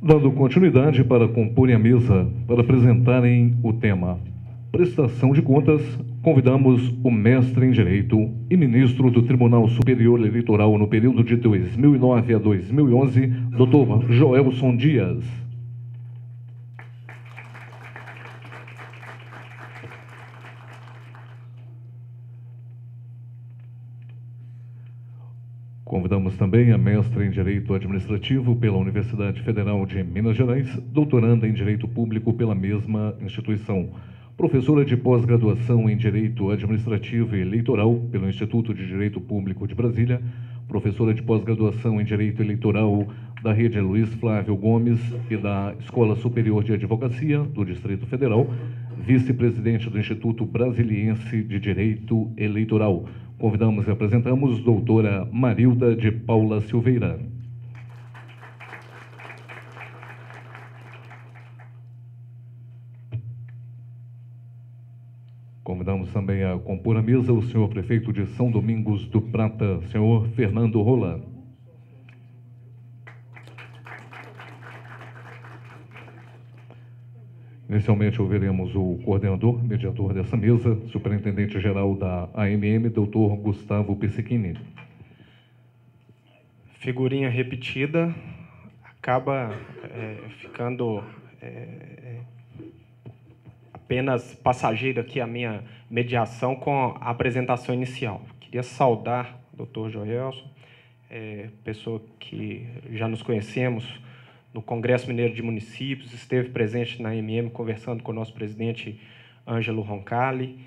Dando continuidade para comporem a mesa para apresentarem o tema Prestação de Contas, convidamos o mestre em Direito e ministro do Tribunal Superior Eleitoral no período de 2009 a 2011, Dr. Joelson Dias. Convidamos também a mestra em Direito Administrativo pela Universidade Federal de Minas Gerais, doutoranda em Direito Público pela mesma instituição, professora de pós-graduação em Direito Administrativo e Eleitoral pelo Instituto de Direito Público de Brasília, professora de pós-graduação em Direito Eleitoral da Rede Luiz Flávio Gomes e da Escola Superior de Advocacia do Distrito Federal, vice-presidente do Instituto Brasiliense de Direito Eleitoral. Convidamos e apresentamos doutora Marilda de Paula Silveira. Convidamos também a compor a mesa o senhor prefeito de São Domingos do Prata, senhor Fernando Rola. Inicialmente ouviremos o coordenador, mediador dessa mesa, superintendente-geral da AMM, doutor Gustavo Pesichini. Figurinha repetida, acaba ficando apenas passageiro aqui a minha mediação com a apresentação inicial. Queria saudar o doutor Joelson, pessoa que já nos conhecemos no Congresso Mineiro de Municípios, esteve presente na AMM conversando com o nosso presidente Ângelo Roncalli,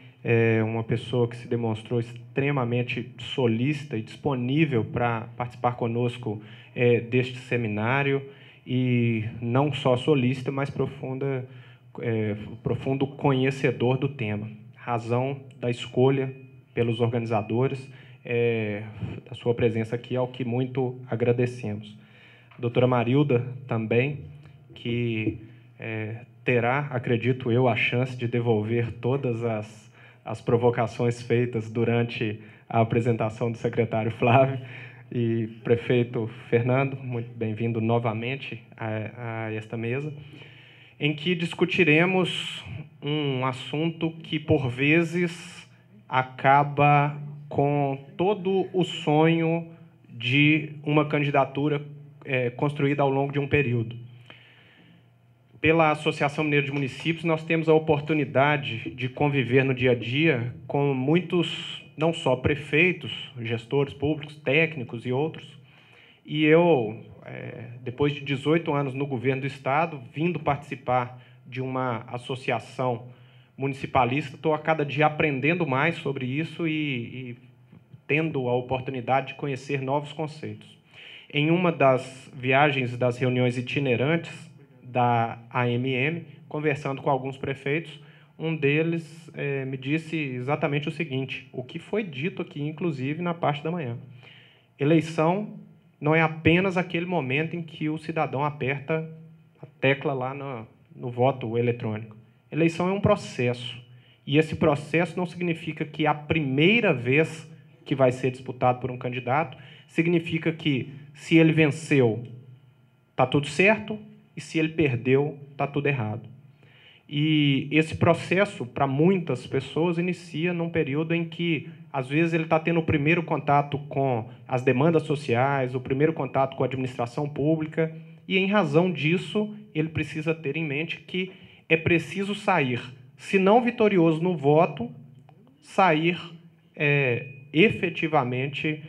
uma pessoa que se demonstrou extremamente solícita e disponível para participar conosco deste seminário, e não só solícita, mas profundo conhecedor do tema. Razão da escolha pelos organizadores da sua presença aqui, ao que muito agradecemos. Doutora Marilda também, que terá, acredito eu, a chance de devolver todas as provocações feitas durante a apresentação do secretário Flávio. E prefeito Fernando, muito bem-vindo novamente a esta mesa, em que discutiremos um assunto que, por vezes, acaba com todo o sonho de uma candidatura construída ao longo de um período. Pela Associação Mineira de Municípios, nós temos a oportunidade de conviver no dia a dia com muitos, não só prefeitos, gestores públicos, técnicos e outros. E eu, depois de 18 anos no governo do Estado, vindo participar de uma associação municipalista, estou a cada dia aprendendo mais sobre isso e tendo a oportunidade de conhecer novos conceitos. Em uma das viagens das reuniões itinerantes da AMM, conversando com alguns prefeitos, um deles me disse exatamente o seguinte, o que foi dito aqui, inclusive, na parte da manhã. Eleição não é apenas aquele momento em que o cidadão aperta a tecla lá no voto eletrônico. Eleição é um processo, e esse processo não significa que a primeira vez que vai ser disputado por um candidato significa que, se ele venceu, está tudo certo, e se ele perdeu, está tudo errado. E esse processo, para muitas pessoas, inicia num período em que, às vezes, ele está tendo o primeiro contato com as demandas sociais, o primeiro contato com a administração pública, e, em razão disso, ele precisa ter em mente que é preciso sair, se não vitorioso no voto, sair efetivamente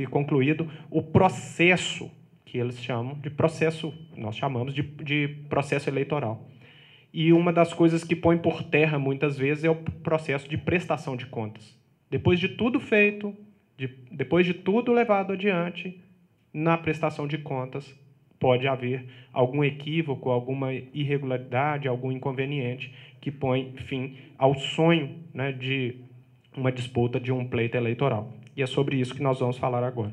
concluído o processo que eles chamam de processo, nós chamamos de processo eleitoral. E uma das coisas que põe por terra muitas vezes é o processo de prestação de contas. Depois de tudo feito, depois de tudo levado adiante, na prestação de contas pode haver algum equívoco, alguma irregularidade, algum inconveniente que põe fim ao sonho, né, de uma disputa de um pleito eleitoral. E é sobre isso que nós vamos falar agora.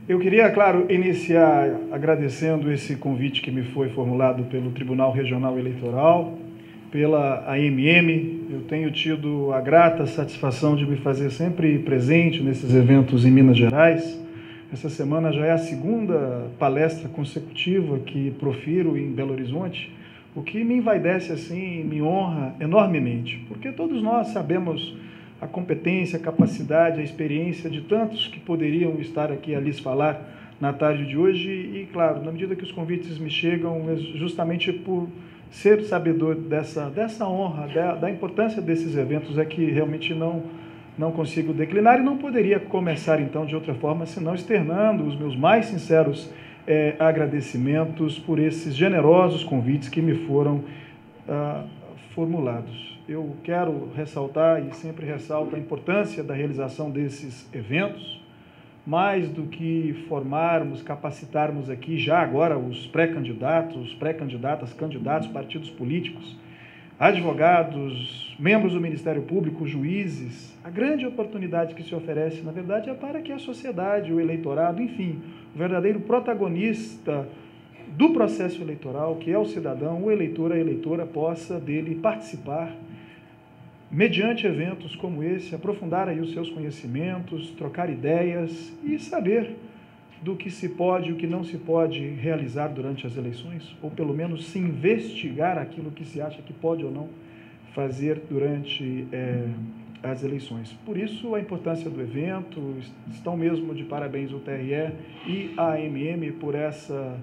Eu queria, claro, iniciar agradecendo esse convite que me foi formulado pelo Tribunal Regional Eleitoral, pela AMM. Eu tenho tido a grata satisfação de me fazer sempre presente nesses eventos em Minas Gerais. Essa semana já é a segunda palestra consecutiva que profiro em Belo Horizonte, o que me envaidece assim, me honra enormemente, porque todos nós sabemos a competência, a capacidade, a experiência de tantos que poderiam estar aqui a lhes falar na tarde de hoje e, claro, na medida que os convites me chegam, é justamente por ser sabedor dessa honra, da importância desses eventos, é que realmente não consigo declinar e não poderia começar então de outra forma, senão externando os meus mais sinceros agradecimentos por esses generosos convites que me foram formulados. Eu quero ressaltar e sempre ressalto a importância da realização desses eventos, mais do que formarmos, capacitarmos aqui já agora os pré-candidatos, pré-candidatas, candidatos, partidos políticos, advogados, membros do Ministério Público, juízes. A grande oportunidade que se oferece, na verdade, é para que a sociedade, o eleitorado, enfim, o verdadeiro protagonista do processo eleitoral, que é o cidadão, o eleitor, a eleitora, possa dele participar, mediante eventos como esse, aprofundar aí os seus conhecimentos, trocar ideias e saber do que se pode e o que não se pode realizar durante as eleições, ou pelo menos se investigar aquilo que se acha que pode ou não fazer durante as eleições. Por isso, a importância do evento, estão mesmo de parabéns o TRE e a AMM por essa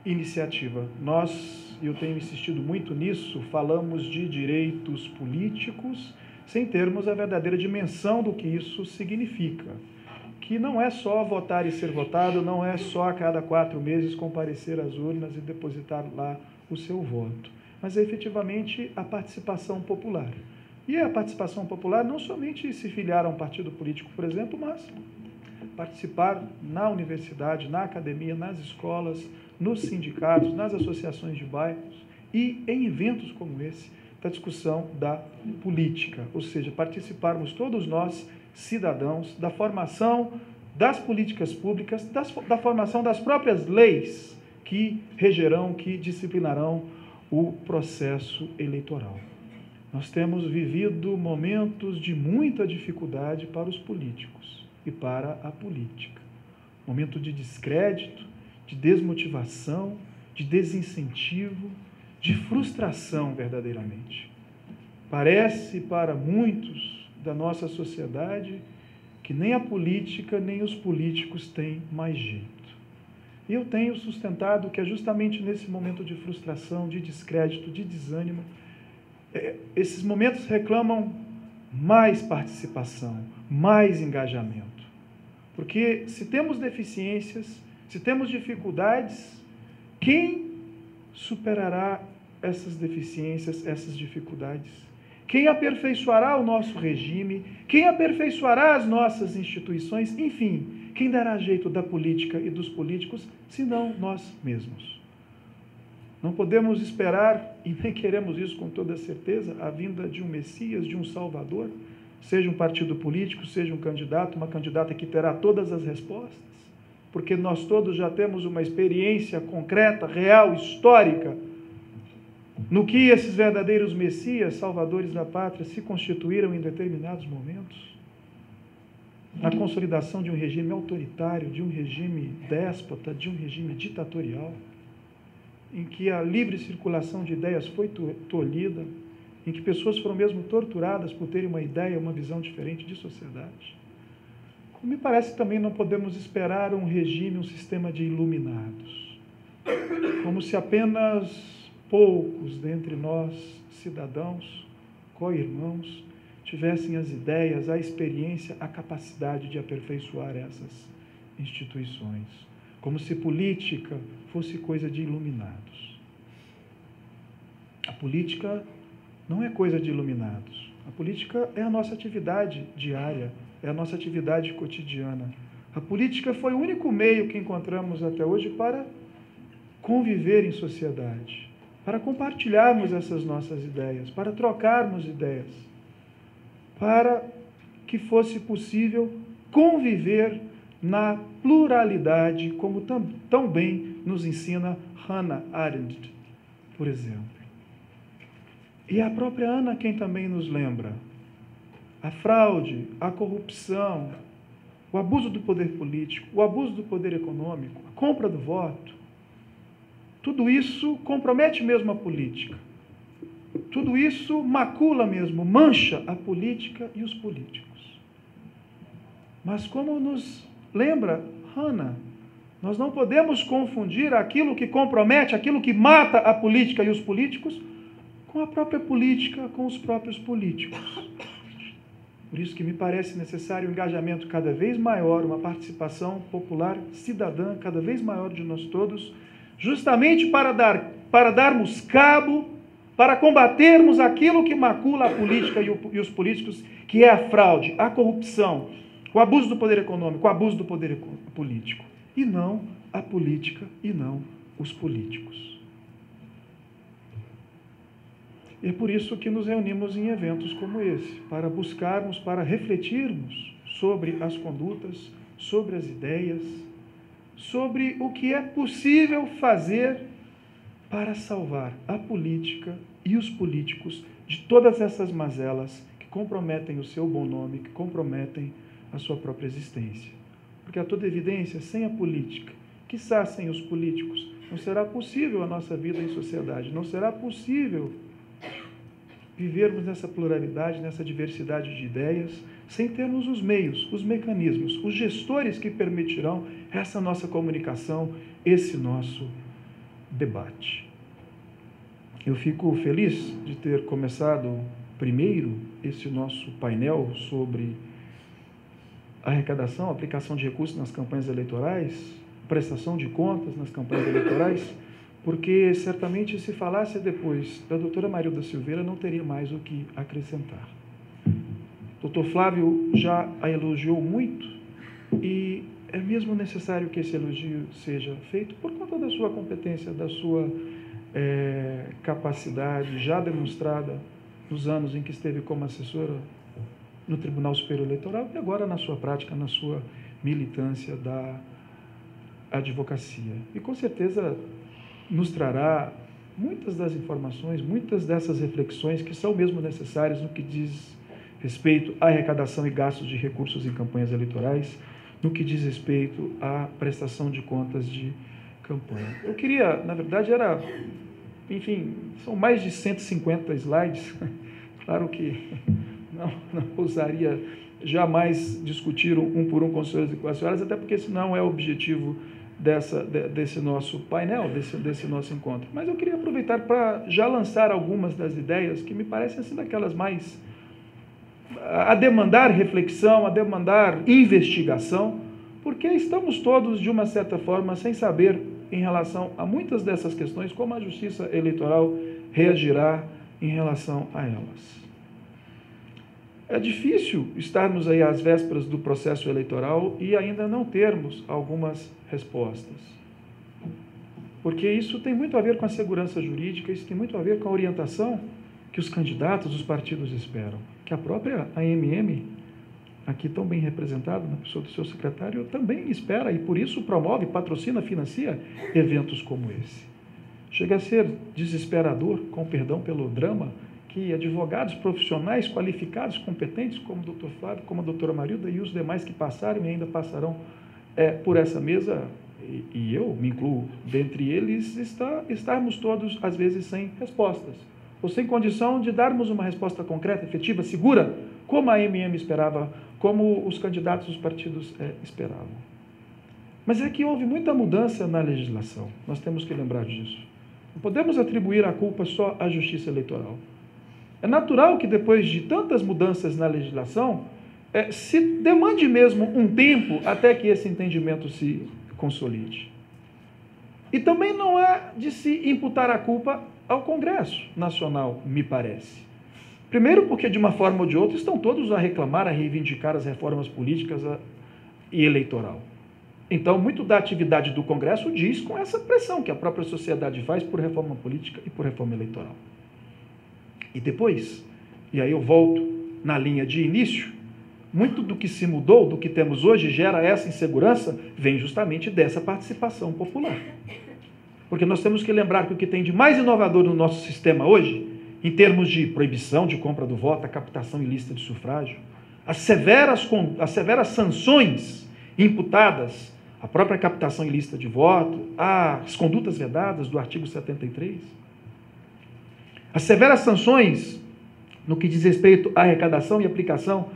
iniciativa. Nós, e eu tenho insistido muito nisso, falamos de direitos políticos sem termos a verdadeira dimensão do que isso significa. Que não é só votar e ser votado, não é só a cada 4 meses comparecer às urnas e depositar lá o seu voto, mas é efetivamente a participação popular. E a participação popular não somente se filiar a um partido político, por exemplo, mas participar na universidade, na academia, nas escolas, nos sindicatos, nas associações de bairros e em eventos como esse, da discussão da política, ou seja, participarmos todos nós, cidadãos, da formação das políticas públicas, da formação das próprias leis que regerão, que disciplinarão o processo eleitoral. Nós temos vivido momentos de muita dificuldade para os políticos e para a política. Momento de descrédito, de desmotivação, de desincentivo, de frustração verdadeiramente. Parece para muitos da nossa sociedade que nem a política nem os políticos têm mais jeito. E eu tenho sustentado que é justamente nesse momento de frustração, de descrédito, de desânimo, esses momentos reclamam mais participação, mais engajamento. Porque se temos deficiências, se temos dificuldades, quem superará essas deficiências, essas dificuldades? Quem aperfeiçoará o nosso regime? Quem aperfeiçoará as nossas instituições? Enfim, quem dará jeito da política e dos políticos, senão nós mesmos? Não podemos esperar, e nem queremos isso com toda certeza, a vinda de um Messias, de um Salvador, seja um partido político, seja um candidato, uma candidata que terá todas as respostas, porque nós todos já temos uma experiência concreta, real, histórica, no que esses verdadeiros Messias, salvadores da pátria, se constituíram em determinados momentos, na consolidação de um regime autoritário, de um regime déspota, de um regime ditatorial, em que a livre circulação de ideias foi tolhida, em que pessoas foram mesmo torturadas por terem uma ideia, uma visão diferente de sociedade. Como me parece, também não podemos esperar um regime, um sistema de iluminados, como se apenas poucos dentre nós, cidadãos, co-irmãos, tivessem as ideias, a experiência, a capacidade de aperfeiçoar essas instituições, como se política fosse coisa de iluminados. A política não é coisa de iluminados. A política é a nossa atividade diária, é a nossa atividade cotidiana. A política foi o único meio que encontramos até hoje para conviver em sociedade, para compartilharmos essas nossas ideias, para trocarmos ideias, para que fosse possível conviver na pluralidade, como tão bem nos ensina Hannah Arendt, por exemplo. E a própria Ana quem também nos lembra. A fraude, a corrupção, o abuso do poder político, o abuso do poder econômico, a compra do voto, tudo isso compromete mesmo a política. Tudo isso macula mesmo, mancha a política e os políticos. Mas como nos lembra Hannah, nós não podemos confundir aquilo que compromete, aquilo que mata a política e os políticos, com a própria política, com os próprios políticos. Por isso que me parece necessário um engajamento cada vez maior, uma participação popular cidadã cada vez maior de nós todos, justamente para darmos cabo, para combatermos aquilo que macula a política e os políticos, que é a fraude, a corrupção, o abuso do poder econômico, o abuso do poder político, e não a política e não os políticos. E é por isso que nos reunimos em eventos como esse, para buscarmos, para refletirmos sobre as condutas, sobre as ideias, sobre o que é possível fazer para salvar a política e os políticos de todas essas mazelas que comprometem o seu bom nome, que comprometem a sua própria existência. Porque a toda evidência, sem a política, quiçá sem os políticos, não será possível a nossa vida em sociedade, não será possível vivermos nessa pluralidade, nessa diversidade de ideias, sem termos os meios, os mecanismos, os gestores que permitirão essa nossa comunicação, esse nosso debate. Eu fico feliz de ter começado primeiro esse nosso painel sobre arrecadação, aplicação de recursos nas campanhas eleitorais, prestação de contas nas campanhas eleitorais, porque certamente se falasse depois da doutora Marilda Silveira não teria mais o que acrescentar. O doutor Flávio já a elogiou muito e é mesmo necessário que esse elogio seja feito por conta da sua competência, da sua capacidade já demonstrada nos anos em que esteve como assessora no Tribunal Superior Eleitoral e agora na sua prática, na sua militância da advocacia. E com certeza nos trará muitas das informações, muitas dessas reflexões que são mesmo necessárias no que diz respeito à arrecadação e gastos de recursos em campanhas eleitorais, no que diz respeito à prestação de contas de campanha. Eu queria, na verdade, enfim, são mais de 150 slides, claro que não ousaria jamais discutir um por um com os senhores e com as senhoras, até porque esse não é o objetivo desse nosso painel, desse nosso encontro. Mas eu queria aproveitar para já lançar algumas das ideias que me parecem assim daquelas mais a demandar reflexão, a demandar investigação, porque estamos todos, de uma certa forma, sem saber em relação a muitas dessas questões, como a Justiça Eleitoral reagirá em relação a elas. É difícil estarmos aí às vésperas do processo eleitoral e ainda não termos algumas respostas. Porque isso tem muito a ver com a segurança jurídica, isso tem muito a ver com a orientação que os candidatos, os partidos esperam, que a própria AMM, aqui tão bem representada na pessoa do seu secretário, também espera e por isso promove, patrocina, financia eventos como esse. Chega a ser desesperador, com perdão pelo drama, que advogados profissionais qualificados, competentes, como o doutor Flávio, como a doutora Marilda e os demais que passaram e ainda passarão por essa mesa, e eu me incluo dentre eles, estarmos todos, às vezes, sem respostas, ou sem condição de darmos uma resposta concreta, efetiva, segura, como a AMM esperava, como os candidatos dos partidos esperavam. Mas é que houve muita mudança na legislação, nós temos que lembrar disso. Não podemos atribuir a culpa só à Justiça Eleitoral. É natural que depois de tantas mudanças na legislação, se demande mesmo um tempo até que esse entendimento se consolide. E também não é de se imputar a culpa ao Congresso Nacional, me parece. Primeiro porque, de uma forma ou de outra, estão todos a reclamar, a reivindicar as reformas políticas e eleitoral. Então, muito da atividade do Congresso diz com essa pressão que a própria sociedade faz por reforma política e por reforma eleitoral. E depois, e aí eu volto na linha de início, muito do que se mudou, do que temos hoje, gera essa insegurança, vem justamente dessa participação popular. Porque nós temos que lembrar que o que tem de mais inovador no nosso sistema hoje, em termos de proibição de compra do voto, a captação ilícita de sufrágio, as severas sanções imputadas à própria captação ilícita de voto, às condutas vedadas do artigo 73. As severas sanções no que diz respeito à arrecadação e aplicação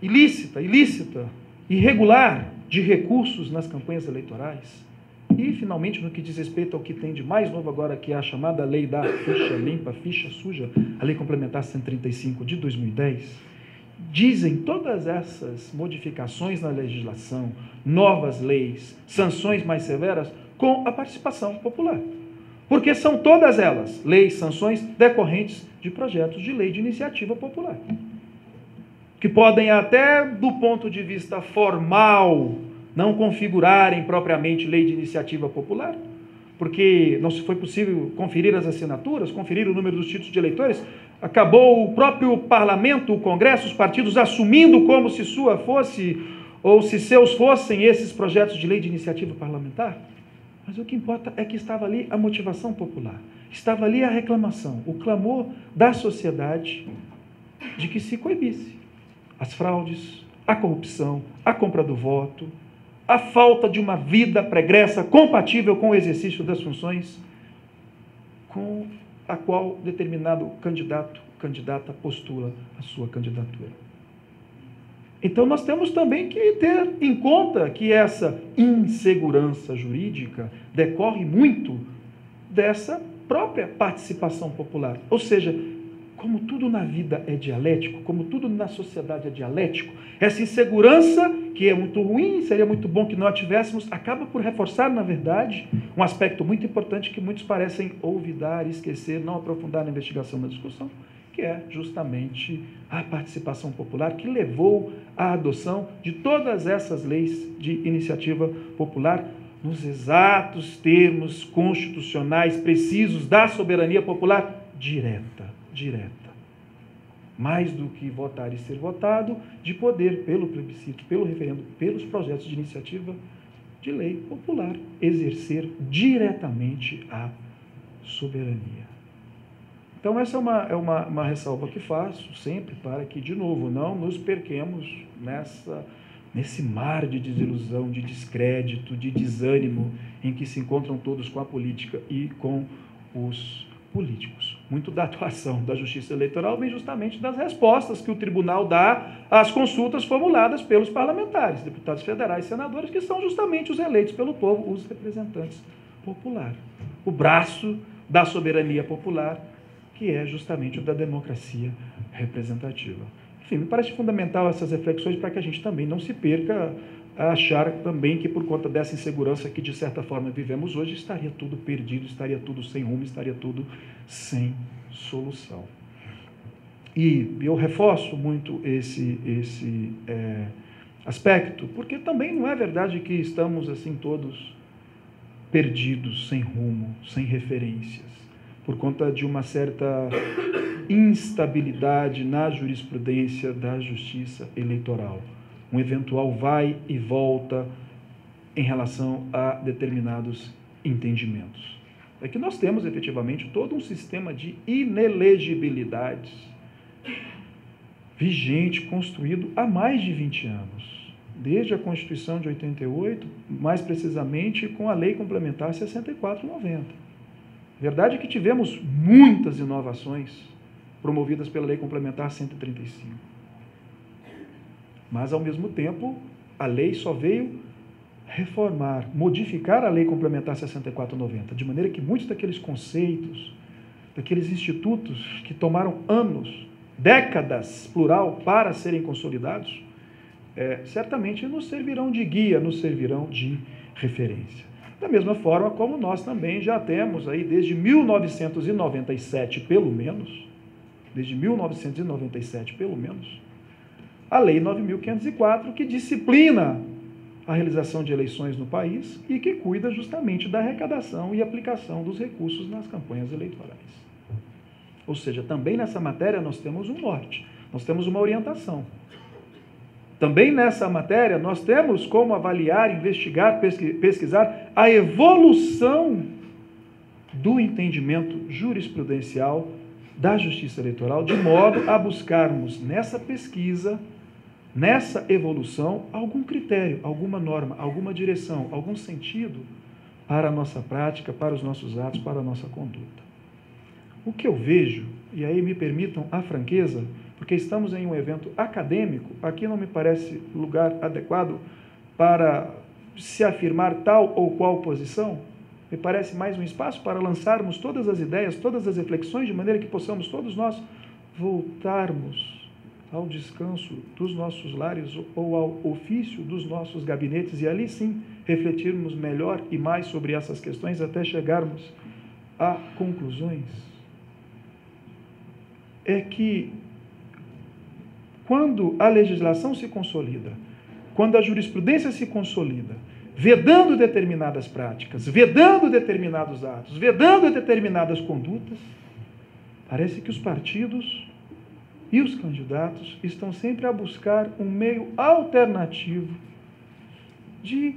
ilícita, irregular de recursos nas campanhas eleitorais. E, finalmente, no que diz respeito ao que tem de mais novo agora, que é a chamada lei da ficha limpa, ficha suja, a lei complementar 135 de 2010, dizem todas essas modificações na legislação, novas leis, sanções mais severas, com a participação popular. Porque são todas elas leis, sanções decorrentes de projetos de lei de iniciativa popular, que podem até, do ponto de vista formal, não configurarem propriamente lei de iniciativa popular, porque não se foi possível conferir as assinaturas, conferir o número dos títulos de eleitores, acabou o próprio parlamento, o Congresso, os partidos assumindo como se sua fosse, ou se seus fossem esses projetos de lei de iniciativa parlamentar. Mas o que importa é que estava ali a motivação popular, estava ali a reclamação, o clamor da sociedade de que se coibisse as fraudes, a corrupção, a compra do voto, a falta de uma vida pregressa compatível com o exercício das funções com a qual determinado candidato, candidata postula a sua candidatura. Então nós temos também que ter em conta que essa insegurança jurídica decorre muito dessa própria participação popular. Ou seja, como tudo na vida é dialético, como tudo na sociedade é dialético, essa insegurança, que é muito ruim, seria muito bom que nós tivéssemos, acaba por reforçar, na verdade, um aspecto muito importante que muitos parecem olvidar, esquecer, não aprofundar na investigação, na discussão, que é justamente a participação popular que levou à adoção de todas essas leis de iniciativa popular nos exatos termos constitucionais precisos da soberania popular direta. Mais do que votar e ser votado, de poder, pelo plebiscito, pelo referendo, pelos projetos de iniciativa de lei popular, exercer diretamente a soberania. Então, essa é uma ressalva que faço sempre para que, de novo, não nos perquemos nesse mar de desilusão, de descrédito, de desânimo em que se encontram todos com a política e com os políticos. Muito da atuação da Justiça Eleitoral vem justamente das respostas que o tribunal dá às consultas formuladas pelos parlamentares, deputados federais e senadores, que são justamente os eleitos pelo povo, os representantes populares. O braço da soberania popular, que é justamente o da democracia representativa. Enfim, me parece fundamental essas reflexões para que a gente também não se perca a achar também que por conta dessa insegurança que de certa forma vivemos hoje, estaria tudo perdido, estaria tudo sem rumo, estaria tudo sem solução. E eu reforço muito esse aspecto, porque também não é verdade que estamos assim todos perdidos, sem rumo, sem referências, por conta de uma certa instabilidade na jurisprudência da Justiça Eleitoral. Um eventual vai e volta em relação a determinados entendimentos. É que nós temos, efetivamente, todo um sistema de inelegibilidades vigente, construído há mais de 20 anos, desde a Constituição de 88, mais precisamente com a Lei Complementar 64/90. Verdade é que tivemos muitas inovações promovidas pela Lei Complementar 135. Mas, ao mesmo tempo, a lei só veio reformar, modificar a Lei Complementar 64/90, de maneira que muitos daqueles conceitos, daqueles institutos que tomaram anos, décadas, plural, para serem consolidados, certamente nos servirão de guia, nos servirão de referência. Da mesma forma como nós também já temos aí, desde 1997, pelo menos, a Lei 9.504, que disciplina a realização de eleições no país e que cuida justamente da arrecadação e aplicação dos recursos nas campanhas eleitorais. Ou seja, também nessa matéria nós temos um norte, nós temos uma orientação. Também nessa matéria nós temos como avaliar, investigar, pesquisar a evolução do entendimento jurisprudencial da Justiça Eleitoral, de modo a buscarmos nessa pesquisa nessa evolução, algum critério, alguma norma, alguma direção, algum sentido para a nossa prática, para os nossos atos, para a nossa conduta. O que eu vejo, e aí me permitam a franqueza, porque estamos em um evento acadêmico, aqui não me parece lugar adequado para se afirmar tal ou qual posição, me parece mais um espaço para lançarmos todas as ideias, todas as reflexões, de maneira que possamos todos nós voltarmos ao descanso dos nossos lares ou ao ofício dos nossos gabinetes e ali sim refletirmos melhor e mais sobre essas questões até chegarmos a conclusões. É que quando a legislação se consolida, quando a jurisprudência se consolida, vedando determinadas práticas, vedando determinados atos, vedando determinadas condutas, parece que os partidos e os candidatos estão sempre a buscar um meio alternativo de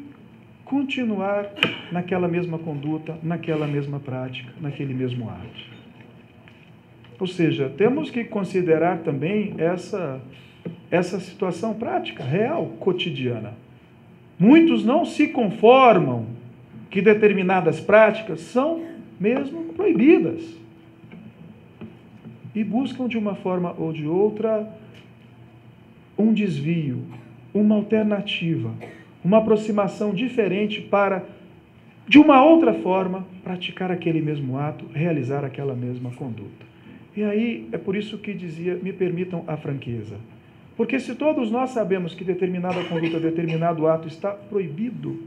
continuar naquela mesma conduta, naquela mesma prática, naquele mesmo ato. Ou seja, temos que considerar também essa situação prática, real, cotidiana. Muitos não se conformam que determinadas práticas são mesmo proibidas e buscam de uma forma ou de outra um desvio, uma alternativa, uma aproximação diferente para, de uma outra forma, praticar aquele mesmo ato, realizar aquela mesma conduta. E aí é por isso que dizia, me permitam a franqueza. Porque se todos nós sabemos que determinada conduta, determinado ato está proibido,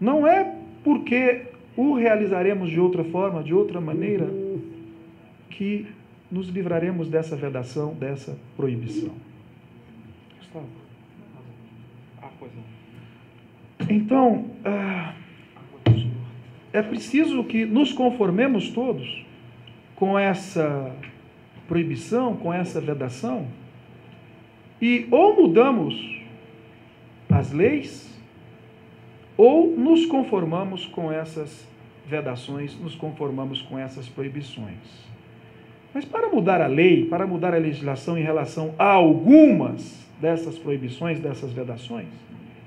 não é porque o realizaremos de outra forma, de outra maneira, que nos livraremos dessa vedação, dessa proibição. Gustavo? Pois não. Então, é preciso que nos conformemos todos com essa proibição, com essa vedação, e ou mudamos as leis, ou nos conformamos com essas vedações, nos conformamos com essas proibições. Mas para mudar a lei, para mudar a legislação em relação a algumas dessas proibições, dessas vedações,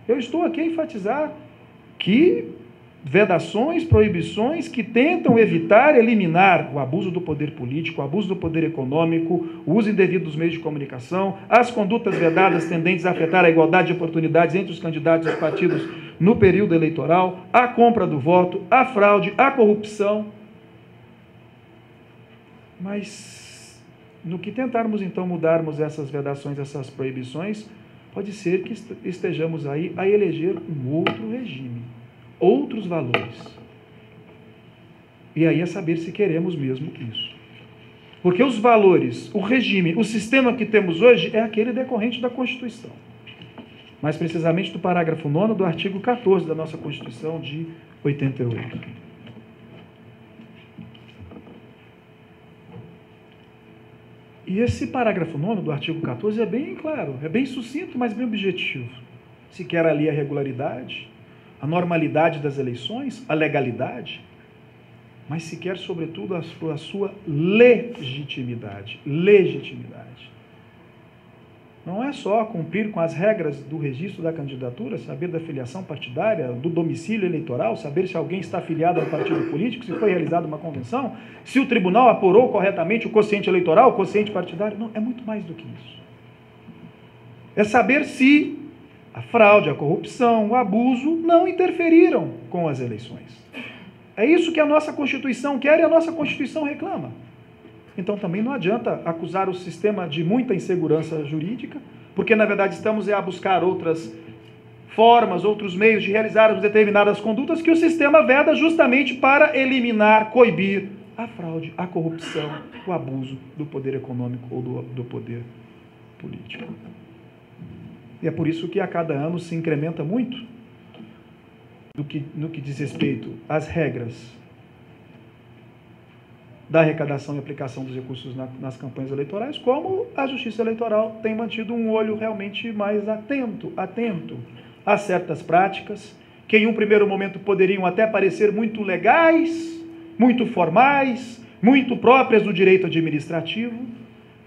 eu estou aqui a enfatizar que vedações, proibições que tentam evitar, eliminar o abuso do poder político, o abuso do poder econômico, o uso indevido dos meios de comunicação, as condutas vedadas tendentes a afetar a igualdade de oportunidades entre os candidatos e os partidos no período eleitoral, a compra do voto, a fraude, a corrupção. Mas, no que tentarmos então mudarmos essas vedações, essas proibições, pode ser que estejamos aí a eleger um outro regime, outros valores. E aí é saber se queremos mesmo isso. Porque os valores, o regime, o sistema que temos hoje é aquele decorrente da Constituição. Mais precisamente do parágrafo 9º do artigo 14 da nossa Constituição de 88. E esse parágrafo 9º do artigo 14 é bem claro, é bem sucinto, mas bem objetivo. Se quer ali a regularidade, a normalidade das eleições, a legalidade, mas se quer, sobretudo, a sua legitimidade. Legitimidade. Não é só cumprir com as regras do registro da candidatura, saber da filiação partidária, do domicílio eleitoral, saber se alguém está afiliado a um partido político, se foi realizada uma convenção, se o tribunal apurou corretamente o quociente eleitoral, o quociente partidário. Não, é muito mais do que isso. É saber se a fraude, a corrupção, o abuso não interferiram com as eleições. É isso que a nossa Constituição quer e a nossa Constituição reclama. Então também não adianta acusar o sistema de muita insegurança jurídica, porque na verdade estamos a buscar outras formas, outros meios de realizarmos determinadas condutas que o sistema veda justamente para eliminar, coibir a fraude, a corrupção, o abuso do poder econômico ou do poder político. E é por isso que a cada ano se incrementa muito no que diz respeito às regras da arrecadação e aplicação dos recursos nas campanhas eleitorais, como a Justiça Eleitoral tem mantido um olho realmente mais atento a certas práticas, que em um primeiro momento poderiam até parecer muito legais, muito formais, muito próprias do direito administrativo,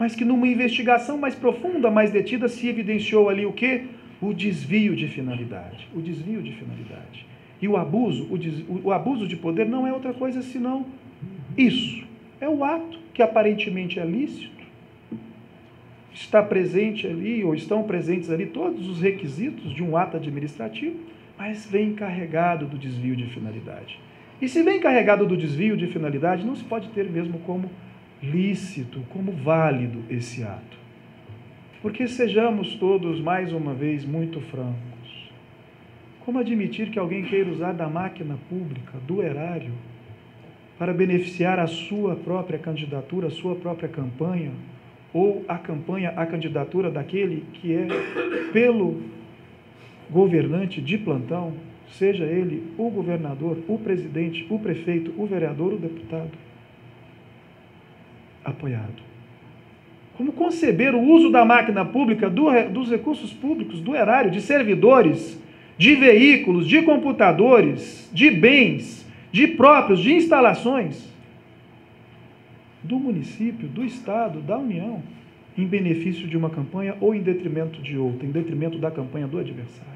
mas que numa investigação mais profunda, mais detida, se evidenciou ali o quê? O desvio de finalidade. O desvio de finalidade. E o abuso de poder não é outra coisa senão isso. É o ato que aparentemente é lícito, está presente ali, ou estão presentes ali todos os requisitos de um ato administrativo, mas vem carregado do desvio de finalidade. E se vem carregado do desvio de finalidade, não se pode ter mesmo como lícito, como válido esse ato. Porque sejamos todos, mais uma vez, muito francos. Como admitir que alguém queira usar da máquina pública, do erário, para beneficiar a sua própria candidatura, a sua própria campanha, ou a campanha, a candidatura daquele que é pelo governante de plantão, seja ele o governador, o presidente, o prefeito, o vereador, o deputado, apoiado? Como conceber o uso da máquina pública, dos recursos públicos, do erário, de servidores, de veículos, de computadores, de bens, de próprios, de instalações do município, do Estado, da União, em benefício de uma campanha ou em detrimento de outra, em detrimento da campanha do adversário?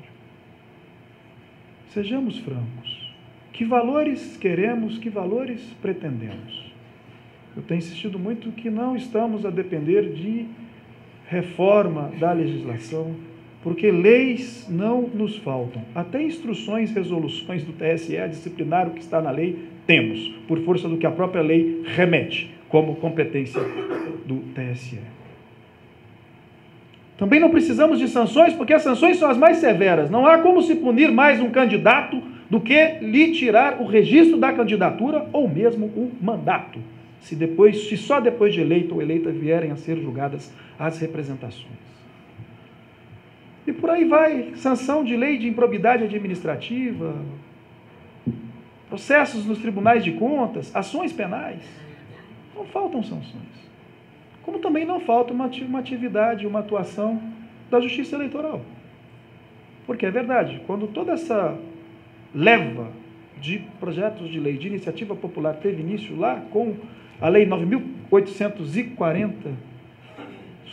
Sejamos francos. Que valores queremos, que valores pretendemos? Eu tenho insistido muito que não estamos a depender de reforma da legislação, porque leis não nos faltam. Até instruções, resoluções do TSE a disciplinar o que está na lei, temos, por força do que a própria lei remete, como competência do TSE. Também não precisamos de sanções, porque as sanções são as mais severas. Não há como se punir mais um candidato do que lhe tirar o registro da candidatura ou mesmo o mandato, se só depois de eleito ou eleita vierem a ser julgadas as representações. E por aí vai, sanção de lei de improbidade administrativa, processos nos tribunais de contas, ações penais. Não faltam sanções. Como também não falta uma atividade, uma atuação da Justiça Eleitoral. Porque é verdade, quando toda essa leva de projetos de lei, de iniciativa popular teve início lá com a Lei 9.840,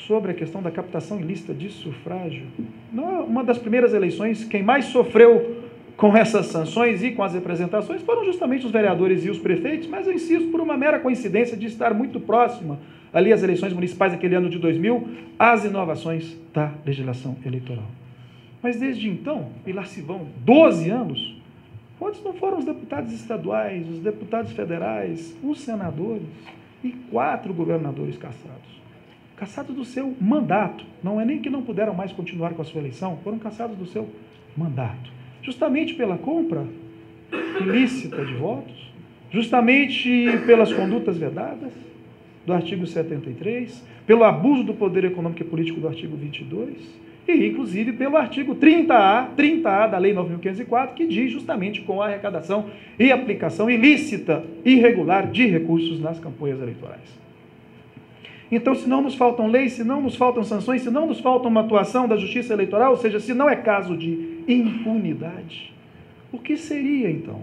sobre a questão da captação ilícita de sufrágio, uma das primeiras eleições, quem mais sofreu com essas sanções e com as representações foram justamente os vereadores e os prefeitos, mas eu insisto, por uma mera coincidência de estar muito próxima ali às eleições municipais daquele ano de 2000, às inovações da legislação eleitoral. Mas desde então, e lá se vão 12 anos, quantos não foram os deputados estaduais, os deputados federais, os senadores e 4 governadores cassados? Cassados do seu mandato. Não é nem que não puderam mais continuar com a sua eleição, foram cassados do seu mandato. Justamente pela compra ilícita de votos, justamente pelas condutas vedadas do artigo 73, pelo abuso do poder econômico e político do artigo 22, e inclusive pelo artigo 30A da Lei 9.504, que diz justamente com a arrecadação e aplicação ilícita, irregular de recursos nas campanhas eleitorais. Então, se não nos faltam leis, se não nos faltam sanções, se não nos falta uma atuação da Justiça Eleitoral, ou seja, se não é caso de impunidade, o que seria então?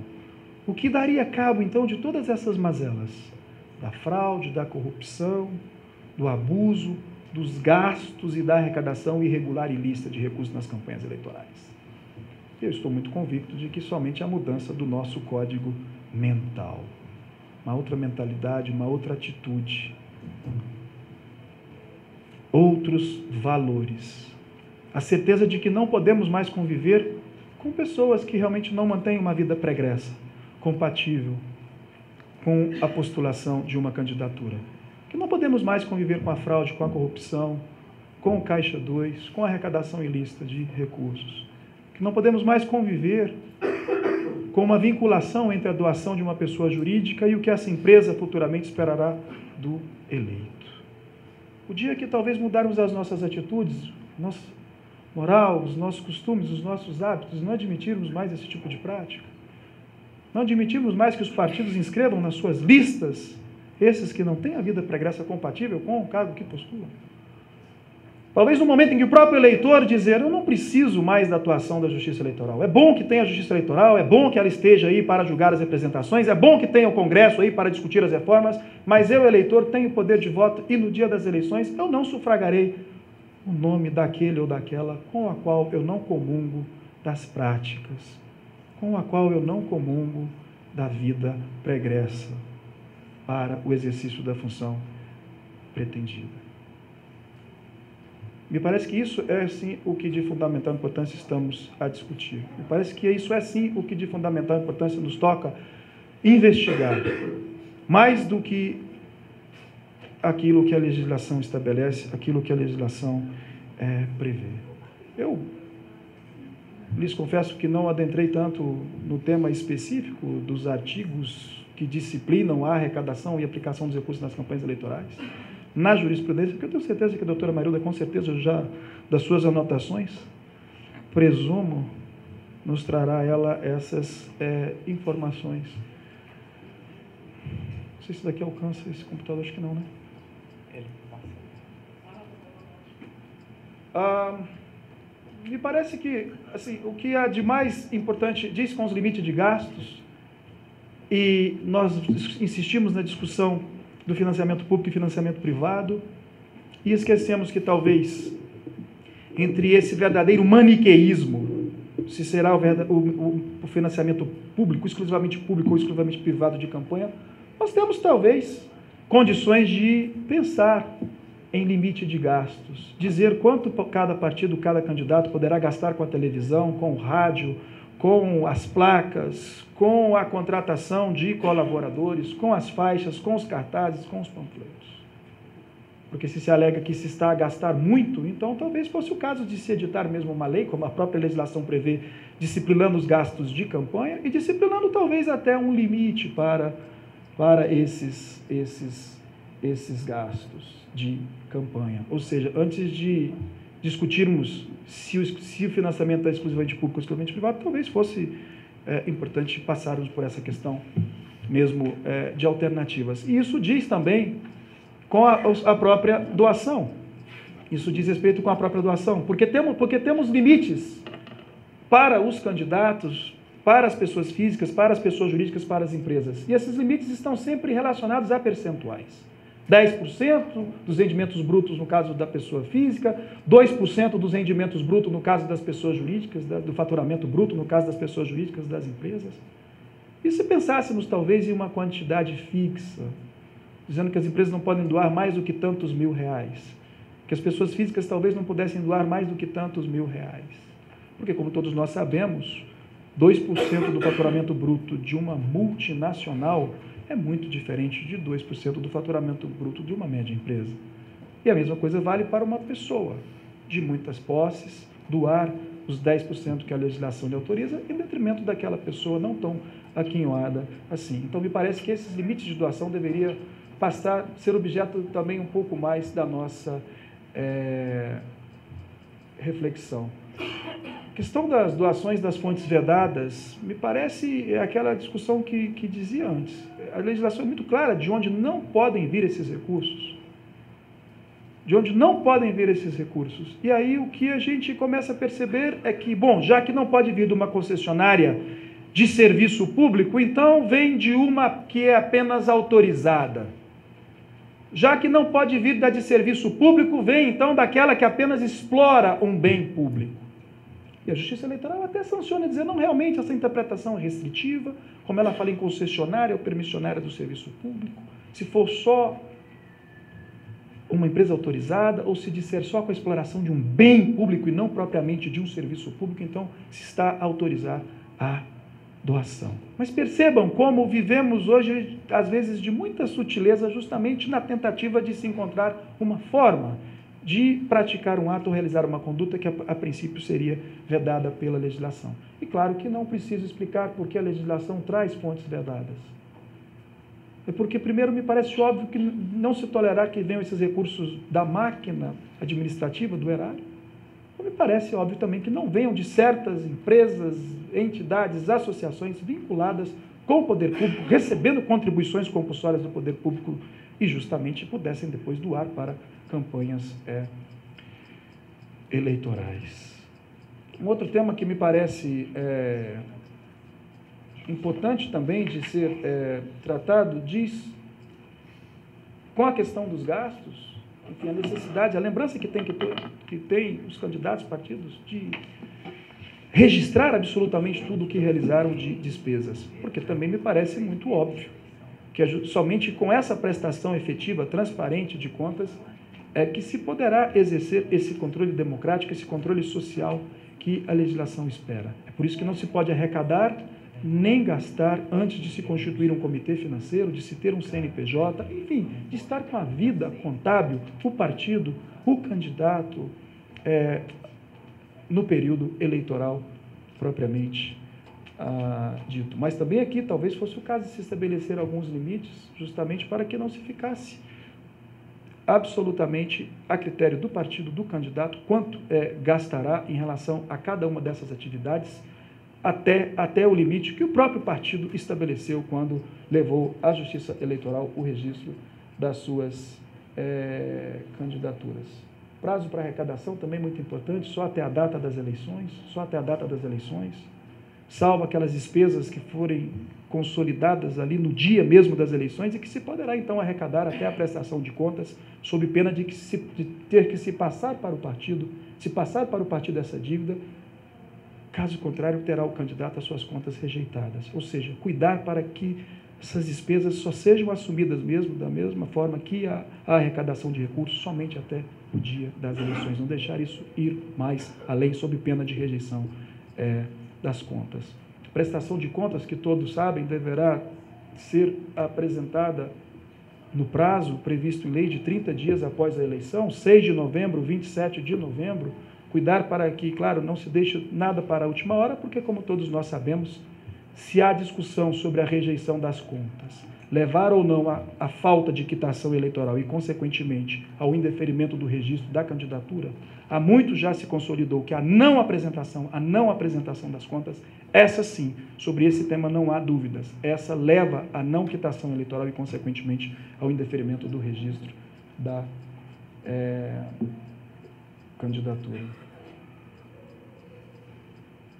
O que daria cabo então de todas essas mazelas? Da fraude, da corrupção, do abuso, dos gastos e da arrecadação irregular e ilícita de recursos nas campanhas eleitorais. Eu estou muito convicto de que somente a mudança do nosso código mental, uma outra mentalidade, uma outra atitude, outros valores, a certeza de que não podemos mais conviver com pessoas que realmente não mantêm uma vida pregressa, compatível com a postulação de uma candidatura. Que não podemos mais conviver com a fraude, com a corrupção, com o Caixa 2, com a arrecadação ilícita de recursos. Que não podemos mais conviver com uma vinculação entre a doação de uma pessoa jurídica e o que essa empresa futuramente esperará do eleito. O dia que talvez mudarmos as nossas atitudes, nossa moral, os nossos costumes, os nossos hábitos, não admitirmos mais esse tipo de prática, não admitirmos mais que os partidos inscrevam nas suas listas esses que não têm a vida pregressa compatível com o cargo que postulam. Talvez no momento em que o próprio eleitor dizer, eu não preciso mais da atuação da Justiça Eleitoral. É bom que tenha a Justiça Eleitoral, é bom que ela esteja aí para julgar as representações, é bom que tenha o Congresso aí para discutir as reformas, mas eu, eleitor, tenho poder de voto e no dia das eleições eu não sufragarei o nome daquele ou daquela com a qual eu não comungo das práticas, com a qual eu não comungo da vida pregressa para o exercício da função pretendida. Me parece que isso é, sim, o que de fundamental importância estamos a discutir. Me parece que isso é, sim, o que de fundamental importância nos toca investigar, mais do que aquilo que a legislação estabelece, aquilo que a legislação prevê. Eu lhes confesso que não adentrei tanto no tema específico dos artigos que disciplinam a arrecadação e aplicação dos recursos nas campanhas eleitorais, na jurisprudência, porque eu tenho certeza que a doutora Marilda, com certeza, já das suas anotações, presumo, nos trará ela essas informações. Não sei se daqui alcança esse computador, acho que não, né? Me parece que assim, o que há de mais importante diz com os limites de gastos, e nós insistimos na discussão do financiamento público e financiamento privado, e esquecemos que talvez entre esse verdadeiro maniqueísmo, se será o financiamento público ou exclusivamente privado de campanha, nós temos talvez condições de pensar em limite de gastos, dizer quanto cada partido, cada candidato poderá gastar com a televisão, com o rádio, com as placas, com a contratação de colaboradores, com as faixas, com os cartazes, com os panfletos. Porque se alega que se está a gastar muito, então talvez fosse o caso de se editar mesmo uma lei, como a própria legislação prevê, disciplinando os gastos de campanha e disciplinando talvez até um limite para esses gastos de campanha. Ou seja, antes de discutirmos se o financiamento é exclusivamente público ou exclusivamente privado, talvez fosse importante passarmos por essa questão mesmo de alternativas. E isso diz também com a própria doação. Isso diz respeito com a própria doação, porque temos limites para os candidatos, para as pessoas físicas, para as pessoas jurídicas, para as empresas. E esses limites estão sempre relacionados a percentuais. 10% dos rendimentos brutos no caso da pessoa física, 2% dos rendimentos brutos no caso das pessoas jurídicas, do faturamento bruto no caso das pessoas jurídicas, das empresas. E se pensássemos talvez em uma quantidade fixa, dizendo que as empresas não podem doar mais do que tantos R$1.000, que as pessoas físicas talvez não pudessem doar mais do que tantos R$1.000, porque como todos nós sabemos, 2% do faturamento bruto de uma multinacional é muito diferente de 2% do faturamento bruto de uma média empresa. E a mesma coisa vale para uma pessoa de muitas posses, doar os 10% que a legislação lhe autoriza, em detrimento daquela pessoa não tão aquinhoada assim. Então, me parece que esses limites de doação deveriam ser objeto também um pouco mais da nossa reflexão. A questão das doações das fontes vedadas, me parece aquela discussão que dizia antes. A legislação é muito clara de onde não podem vir esses recursos. De onde não podem vir esses recursos. E aí o que a gente começa a perceber é que, bom, já que não pode vir de uma concessionária de serviço público, então vem de uma que é apenas autorizada. Já que não pode vir da de serviço público, vem então daquela que apenas explora um bem público. E a Justiça Eleitoral até sanciona, dizer, não, realmente essa interpretação é restritiva, como ela fala em concessionária ou permissionária do serviço público, se for só uma empresa autorizada, ou se disser só com a exploração de um bem público e não propriamente de um serviço público, então se está a autorizar a doação. Mas percebam como vivemos hoje, às vezes, de muita sutileza, justamente na tentativa de se encontrar uma forma de praticar um ato ou realizar uma conduta que a princípio seria vedada pela legislação. E claro que não preciso explicar por que a legislação traz fontes vedadas. É porque, primeiro, me parece óbvio que não se tolerará que venham esses recursos da máquina administrativa, do erário. Me parece óbvio também que não venham de certas empresas, entidades, associações vinculadas com o poder público, recebendo contribuições compulsórias do poder público e justamente pudessem depois doar para campanhas eleitorais. Um outro tema que me parece importante também de ser tratado diz com a questão dos gastos, enfim, a necessidade, a lembrança que tem os candidatos partidos de registrar absolutamente tudo o que realizaram de despesas, porque também me parece muito óbvio que somente com essa prestação efetiva, transparente de contas, é que se poderá exercer esse controle democrático, esse controle social que a legislação espera. É por isso que não se pode arrecadar nem gastar antes de se constituir um comitê financeiro, de se ter um CNPJ, enfim, de estar com a vida contábil, o partido, o candidato, no período eleitoral propriamente dito. Mas também aqui talvez fosse o caso de se estabelecer alguns limites, justamente para que não se ficasse absolutamente a critério do partido, do candidato, quanto gastará em relação a cada uma dessas atividades, até o limite que o próprio partido estabeleceu quando levou à Justiça Eleitoral o registro das suas candidaturas. Prazo para arrecadação também muito importante, só até a data das eleições, salvo aquelas despesas que forem consolidadas ali no dia mesmo das eleições e que se poderá então arrecadar até a prestação de contas, sob pena de ter que se passar para o partido essa dívida. Caso contrário, terá o candidato as suas contas rejeitadas. Ou seja, cuidar para que essas despesas só sejam assumidas mesmo da mesma forma que a arrecadação de recursos somente até o dia das eleições. Não deixar isso ir mais além, sob pena de rejeição das contas. A prestação de contas, que todos sabem, deverá ser apresentada no prazo previsto em lei de 30 dias após a eleição, 6 de novembro, 27 de novembro, cuidar para que, claro, não se deixe nada para a última hora, porque, como todos nós sabemos, se há discussão sobre a rejeição das contas, levar ou não a falta de quitação eleitoral e, consequentemente, ao indeferimento do registro da candidatura, há muito já se consolidou que a não apresentação das contas, essa sim, sobre esse tema não há dúvidas, essa leva à não quitação eleitoral e, consequentemente, ao indeferimento do registro da candidatura.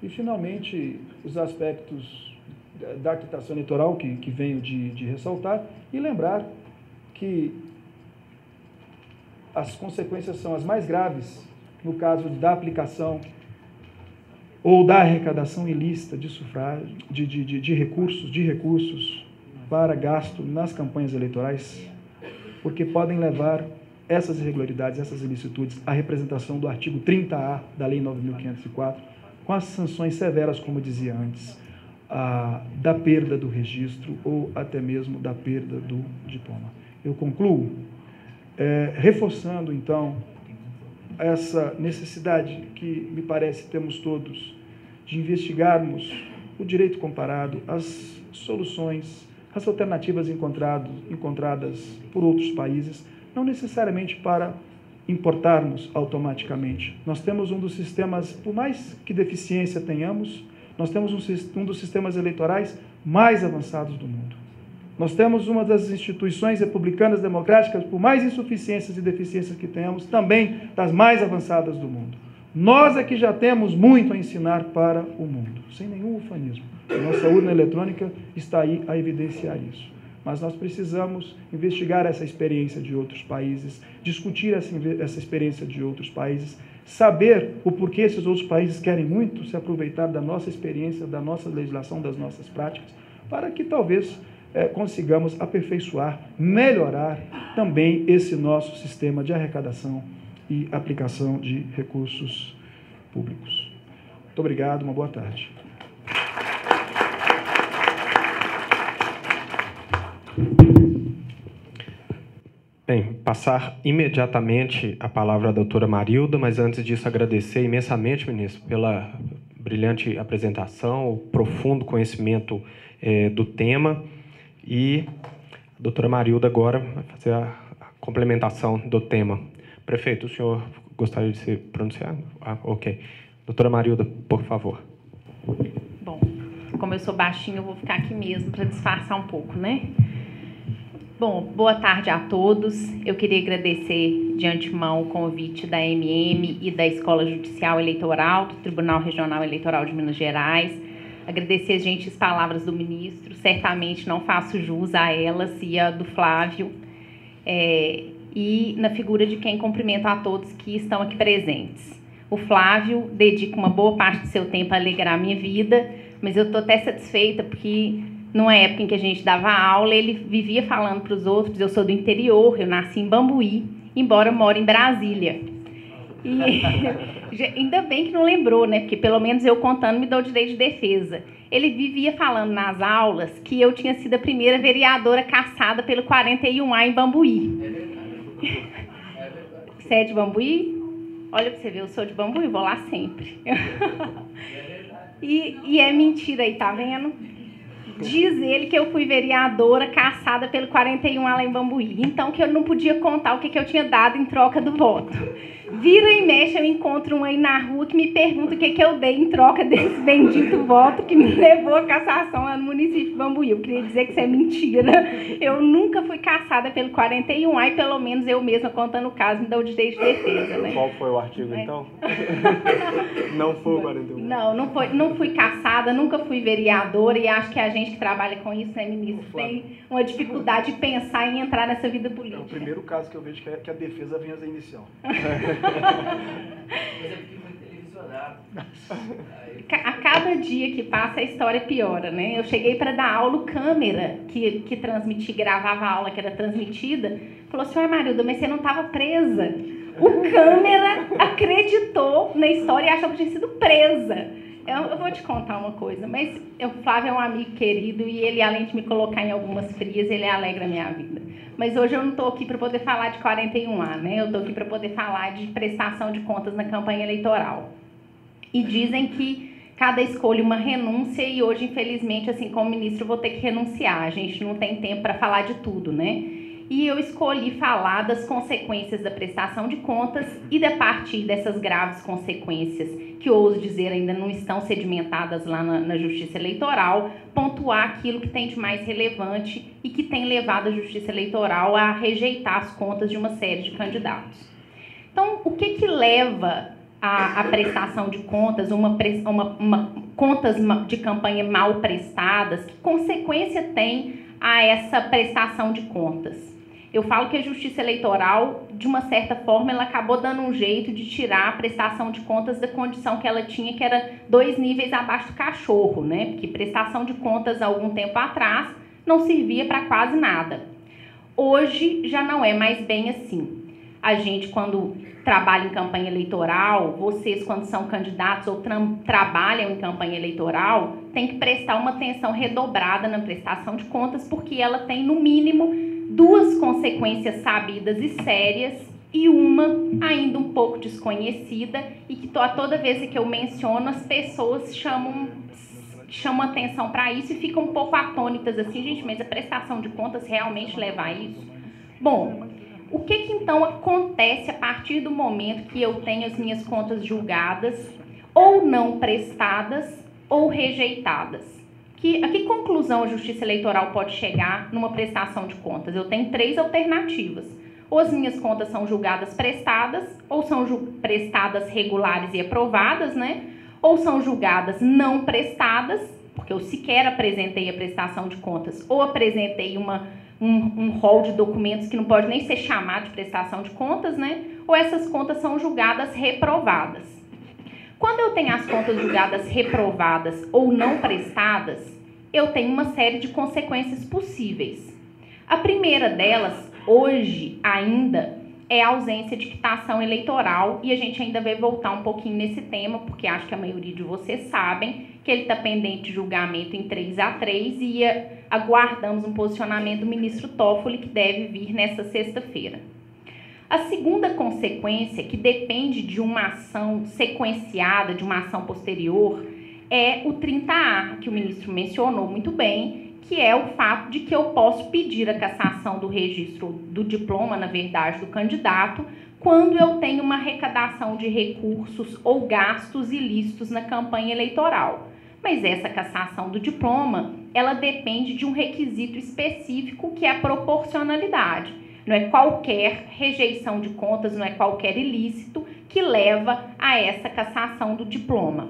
E, finalmente, os aspectos da quitação eleitoral que venho de ressaltar e lembrar que as consequências são as mais graves no caso da aplicação ou da arrecadação ilícita de sufrágio, de recursos para gasto nas campanhas eleitorais, porque podem levar essas irregularidades, essas ilicitudes, à representação do artigo 30A da Lei 9.504, com as sanções severas, como eu dizia antes, da perda do registro ou até mesmo da perda do diploma. Eu concluo reforçando, então, essa necessidade que me parece temos todos de investigarmos o direito comparado, as soluções, as alternativas encontradas por outros países, não necessariamente para importarmos automaticamente. Nós temos um dos sistemas, por mais que deficiência tenhamos, nós temos um dos sistemas eleitorais mais avançados do mundo. Nós temos uma das instituições republicanas democráticas, por mais insuficiências e deficiências que tenhamos, também das mais avançadas do mundo. Nós é que já temos muito a ensinar para o mundo, sem nenhum ufanismo. A nossa urna eletrônica está aí a evidenciar isso. Mas nós precisamos investigar essa experiência de outros países, discutir essa experiência de outros países, saber o porquê esses outros países querem muito se aproveitar da nossa experiência, da nossa legislação, das nossas práticas, para que talvez consigamos aperfeiçoar, melhorar também esse nosso sistema de arrecadação e aplicação de recursos públicos. Muito obrigado, uma boa tarde. Bem, passar imediatamente a palavra à doutora Marilda, mas antes disso agradecer imensamente, ministro, pela brilhante apresentação, o profundo conhecimento do tema. E a doutora Marilda agora vai fazer a complementação do tema. Prefeito, o senhor gostaria de se pronunciar? Ok. Doutora Marilda, por favor. Bom, como eu sou baixinha, eu vou ficar aqui mesmo para disfarçar um pouco, né? Bom, boa tarde a todos. Eu queria agradecer de antemão o convite da MM e da Escola Judicial Eleitoral, do Tribunal Regional Eleitoral de Minas Gerais. Agradecer as gentis palavras do ministro, certamente não faço jus a elas e a do Flávio, e na figura de quem cumprimento a todos que estão aqui presentes. O Flávio dedica uma boa parte do seu tempo a alegrar a minha vida, mas eu estou até satisfeita porque, numa época em que a gente dava aula, ele vivia falando para os outros: eu sou do interior, eu nasci em Bambuí, embora eu moro em Brasília. E ainda bem que não lembrou, né? Porque pelo menos eu contando me dou direito de defesa. Ele vivia falando nas aulas que eu tinha sido a primeira vereadora caçada pelo 41A em Bambuí. Você é de Bambuí? Olha para você ver, eu sou de Bambuí, vou lá sempre. E é mentira aí, tá vendo? Diz ele que eu fui vereadora caçada pelo 41A lá em Bambuí. Então, que eu não podia contar o que eu tinha dado em troca do voto. Vira e mexe, eu encontro um aí na rua que me pergunta o que eu dei em troca desse bendito voto que me levou à cassação lá no município de Bambuí. Eu queria dizer que isso é mentira. Eu nunca fui caçada pelo 41A e pelo menos eu mesma, contando o caso, me dou o direito de defesa, né? Qual foi o artigo, então? Não foi o 41. Não fui caçada, nunca fui vereadora, e acho que a gente que trabalha com isso, né, ministro, tem uma dificuldade de pensar em entrar nessa vida política. É o primeiro caso que eu vejo que a defesa vem a inicial. Mas é porque foi televisionado. A cada dia que passa, a história piora, né? Eu cheguei para dar aula, o câmera que transmitia, gravava a aula que era transmitida, falou assim: Marilda, mas você não estava presa. O câmera acreditou na história e achou que tinha sido presa. Eu vou te contar uma coisa, mas o Flávio é um amigo querido e ele, além de me colocar em algumas frias, ele alegra a minha vida. Mas hoje eu não estou aqui para poder falar de 41A, né? Eu estou aqui para poder falar de prestação de contas na campanha eleitoral. E dizem que cada escolha uma renúncia, e hoje, infelizmente, assim como ministro, eu vou ter que renunciar. A gente não tem tempo para falar de tudo, né? E eu escolhi falar das consequências da prestação de contas e, a partir dessas graves consequências, que ouso dizer ainda não estão sedimentadas lá na Justiça Eleitoral, pontuar aquilo que tem de mais relevante e que tem levado a Justiça Eleitoral a rejeitar as contas de uma série de candidatos. Então, o que leva a prestação de contas, contas de campanha mal prestadas? Que consequência tem a essa prestação de contas? Eu falo que a Justiça Eleitoral, de uma certa forma, ela acabou dando um jeito de tirar a prestação de contas da condição que ela tinha, que era 2 níveis abaixo do cachorro, né? Porque prestação de contas, há algum tempo atrás, não servia para quase nada. Hoje, já não é mais bem assim. A gente, quando trabalha em campanha eleitoral, vocês, quando são candidatos ou trabalham em campanha eleitoral, tem que prestar uma atenção redobrada na prestação de contas, porque ela tem, no mínimo, 2 consequências sabidas e sérias e uma ainda um pouco desconhecida, e que toda vez que eu menciono, as pessoas chamam atenção para isso e ficam um pouco atônitas assim: gente, mas a prestação de contas realmente leva a isso? Bom, o que então acontece a partir do momento que eu tenho as minhas contas julgadas ou não prestadas ou rejeitadas? A que conclusão a Justiça Eleitoral pode chegar numa prestação de contas? Eu tenho 3 alternativas. Ou as minhas contas são julgadas prestadas, ou são prestadas regulares e aprovadas, né? Ou são julgadas não prestadas, porque eu sequer apresentei a prestação de contas, ou apresentei um rol de documentos que não pode nem ser chamado de prestação de contas, né? Ou essas contas são julgadas reprovadas. Quando eu tenho as contas julgadas reprovadas ou não prestadas, eu tenho uma série de consequências possíveis. A primeira delas, hoje ainda, é a ausência de quitação eleitoral, e a gente ainda vai voltar um pouquinho nesse tema, porque acho que a maioria de vocês sabem que ele está pendente de julgamento em 3-3 e aguardamos um posicionamento do ministro Toffoli, que deve vir nessa sexta-feira. A segunda consequência, que depende de uma ação sequenciada, de uma ação posterior, é o 30A, que o ministro mencionou muito bem, que é o fato de que eu posso pedir a cassação do registro do diploma, na verdade, do candidato, quando eu tenho uma arrecadação de recursos ou gastos ilícitos na campanha eleitoral. Mas essa cassação do diploma, ela depende de um requisito específico, que é a proporcionalidade. Não é qualquer rejeição de contas, não é qualquer ilícito que leva a essa cassação do diploma.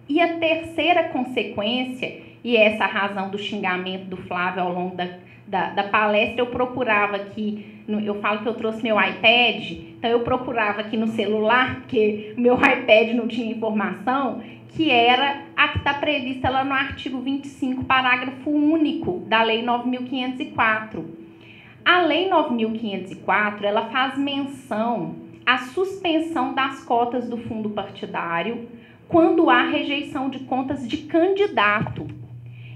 E a terceira consequência, e essa é a razão do xingamento do Flávio ao longo da palestra, eu procurava aqui, eu falo que eu trouxe meu iPad, então eu procurava aqui no celular, porque meu iPad não tinha informação, que era a que está prevista lá no artigo 25, parágrafo único da Lei 9.504. A Lei 9.504, ela faz menção à suspensão das cotas do fundo partidário quando há rejeição de contas de candidato.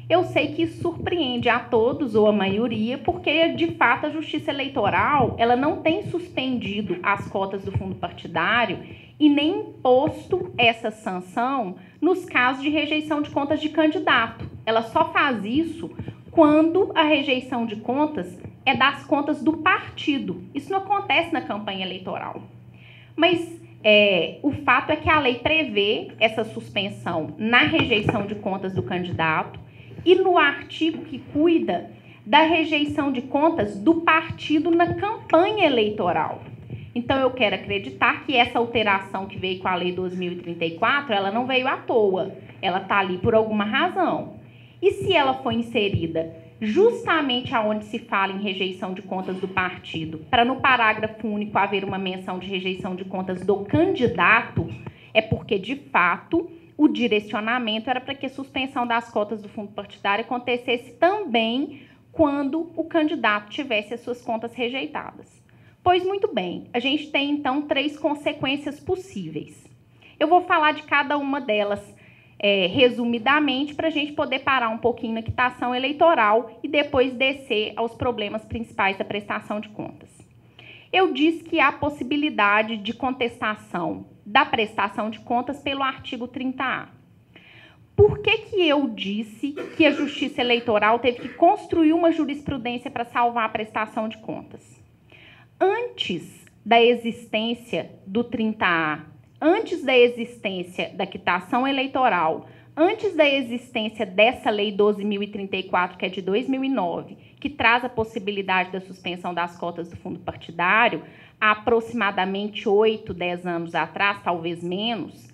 Eu sei que isso surpreende a todos, ou a maioria, porque, de fato, a Justiça Eleitoral ela não tem suspendido as cotas do fundo partidário e nem imposto essa sanção nos casos de rejeição de contas de candidato. Ela só faz isso quando a rejeição de contas é das contas do partido. Isso não acontece na campanha eleitoral. Mas o fato é que a lei prevê essa suspensão na rejeição de contas do candidato e no artigo que cuida da rejeição de contas do partido na campanha eleitoral. Então, eu quero acreditar que essa alteração que veio com a Lei 2034, ela não veio à toa. Ela está ali por alguma razão. E se ela foi inserida justamente aonde se fala em rejeição de contas do partido, para no parágrafo único haver uma menção de rejeição de contas do candidato, é porque, de fato, o direcionamento era para que a suspensão das cotas do fundo partidário acontecesse também quando o candidato tivesse as suas contas rejeitadas. Pois muito bem, a gente tem então 3 consequências possíveis. Eu vou falar de cada uma delas resumidamente para a gente poder parar um pouquinho na quitação eleitoral e depois descer aos problemas principais da prestação de contas. Eu disse que há possibilidade de contestação da prestação de contas pelo artigo 30A. Por que eu disse que a Justiça Eleitoral teve que construir uma jurisprudência para salvar a prestação de contas? Antes da existência do 30A, antes da existência da quitação eleitoral, antes da existência dessa Lei 12.034, que é de 2009, que traz a possibilidade da suspensão das cotas do fundo partidário, há aproximadamente 8, 10 anos atrás, talvez menos,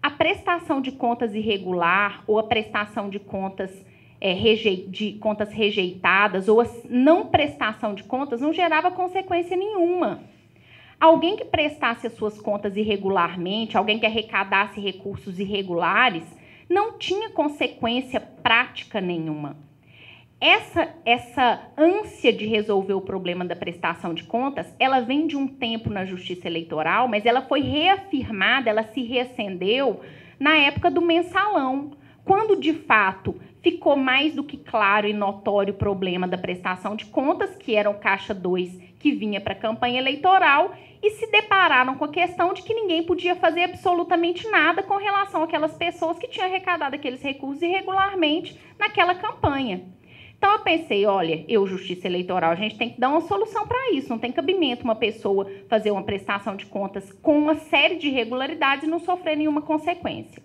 a prestação de contas irregular ou a prestação de contas contas rejeitadas ou a não prestação de contas não gerava consequência nenhuma. Alguém que prestasse as suas contas irregularmente, alguém que arrecadasse recursos irregulares, não tinha consequência prática nenhuma. Essa ânsia de resolver o problema da prestação de contas, ela vem de um tempo na Justiça Eleitoral, mas ela foi reafirmada, ela se reacendeu na época do mensalão, quando, de fato, ficou mais do que claro e notório o problema da prestação de contas, que era o Caixa 2 que vinha para a campanha eleitoral, e se depararam com a questão de que ninguém podia fazer absolutamente nada com relação àquelas pessoas que tinham arrecadado aqueles recursos irregularmente naquela campanha. Então, eu pensei, olha, Justiça Eleitoral, a gente tem que dar uma solução para isso. Não tem cabimento uma pessoa fazer uma prestação de contas com uma série de irregularidades e não sofrer nenhuma consequência.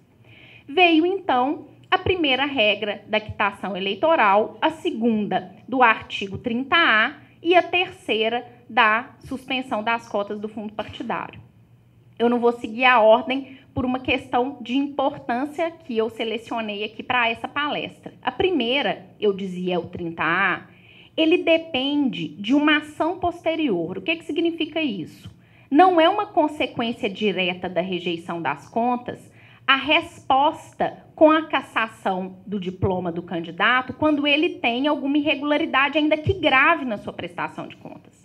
Veio, então, a primeira regra da quitação eleitoral, a segunda do artigo 30A e a terceira da suspensão das cotas do fundo partidário. Eu não vou seguir a ordem por uma questão de importância que eu selecionei aqui para essa palestra. A primeira, eu dizia, o 30A, ele depende de uma ação posterior. O que significa isso? Não é uma consequência direta da rejeição das contas a resposta com a cassação do diploma do candidato quando ele tem alguma irregularidade, ainda que grave, na sua prestação de contas.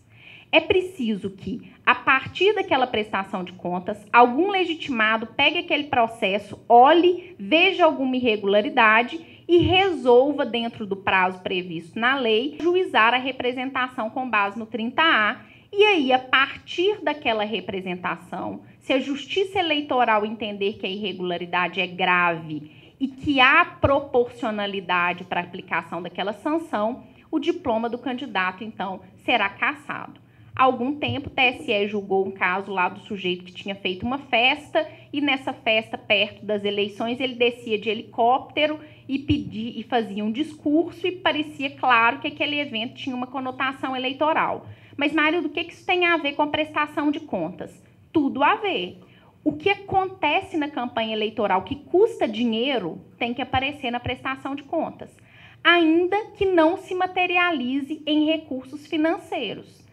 É preciso que, a partir daquela prestação de contas, algum legitimado pegue aquele processo, olhe, veja alguma irregularidade e resolva, dentro do prazo previsto na lei, juizar a representação com base no 30A. E aí, a partir daquela representação, se a Justiça Eleitoral entender que a irregularidade é grave e que há proporcionalidade para a aplicação daquela sanção, o diploma do candidato, então, será cassado. Há algum tempo, o TSE julgou um caso lá do sujeito que tinha feito uma festa e nessa festa, perto das eleições, ele descia de helicóptero e fazia um discurso e parecia claro que aquele evento tinha uma conotação eleitoral. Mas, Marildo, o que isso tem a ver com a prestação de contas? Tudo a ver. O que acontece na campanha eleitoral que custa dinheiro tem que aparecer na prestação de contas, ainda que não se materialize em recursos financeiros.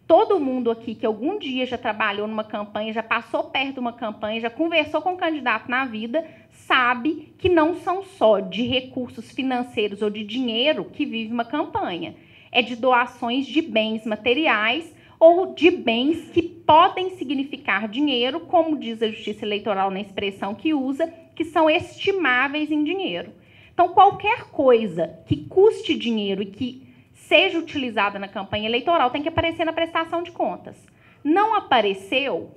Todo mundo aqui que algum dia já trabalhou numa campanha, já passou perto de uma campanha, já conversou com um candidato na vida, sabe que não são só de recursos financeiros ou de dinheiro que vive uma campanha. É de doações de bens materiais ou de bens que podem significar dinheiro, como diz a Justiça Eleitoral na expressão que usa, que são estimáveis em dinheiro. Então, qualquer coisa que custe dinheiro e que seja utilizada na campanha eleitoral tem que aparecer na prestação de contas. Não apareceu,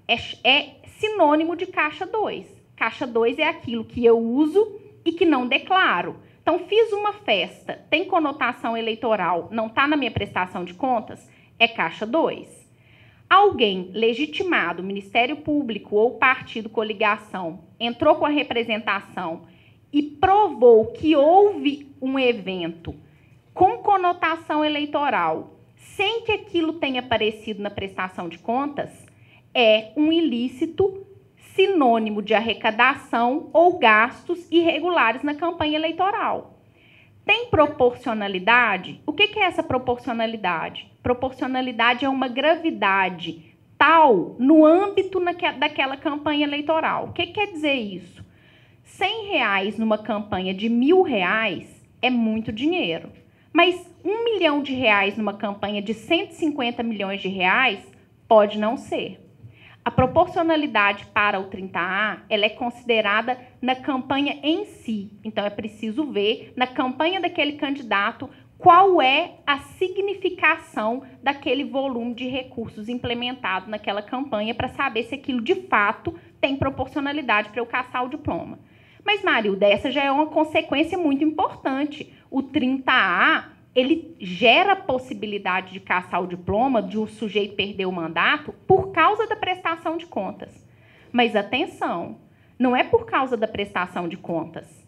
é sinônimo de caixa 2. Caixa 2 é aquilo que eu uso e que não declaro. Então, fiz uma festa, tem conotação eleitoral, não está na minha prestação de contas, é caixa 2. Alguém legitimado, Ministério Público ou partido coligação, entrou com a representação e provou que houve um evento com conotação eleitoral, sem que aquilo tenha aparecido na prestação de contas, é um ilícito sinônimo de arrecadação ou gastos irregulares na campanha eleitoral. Tem proporcionalidade? O que é essa proporcionalidade? Proporcionalidade é uma gravidade tal no âmbito daquela campanha eleitoral. O que quer dizer isso? R$100 numa campanha de R$1.000 é muito dinheiro. Mas R$1 milhão numa campanha de 150 milhões de reais pode não ser. A proporcionalidade para o 30A ela é considerada na campanha em si. Então, é preciso ver na campanha daquele candidato qual é a significação daquele volume de recursos implementado naquela campanha para saber se aquilo de fato tem proporcionalidade para eu caçar o diploma. Mas, Marilda, essa já é uma consequência muito importante. O 30A, ele gera a possibilidade de caçar o diploma, de o sujeito perder o mandato, por causa da prestação de contas. Mas, atenção, não é por causa da prestação de contas.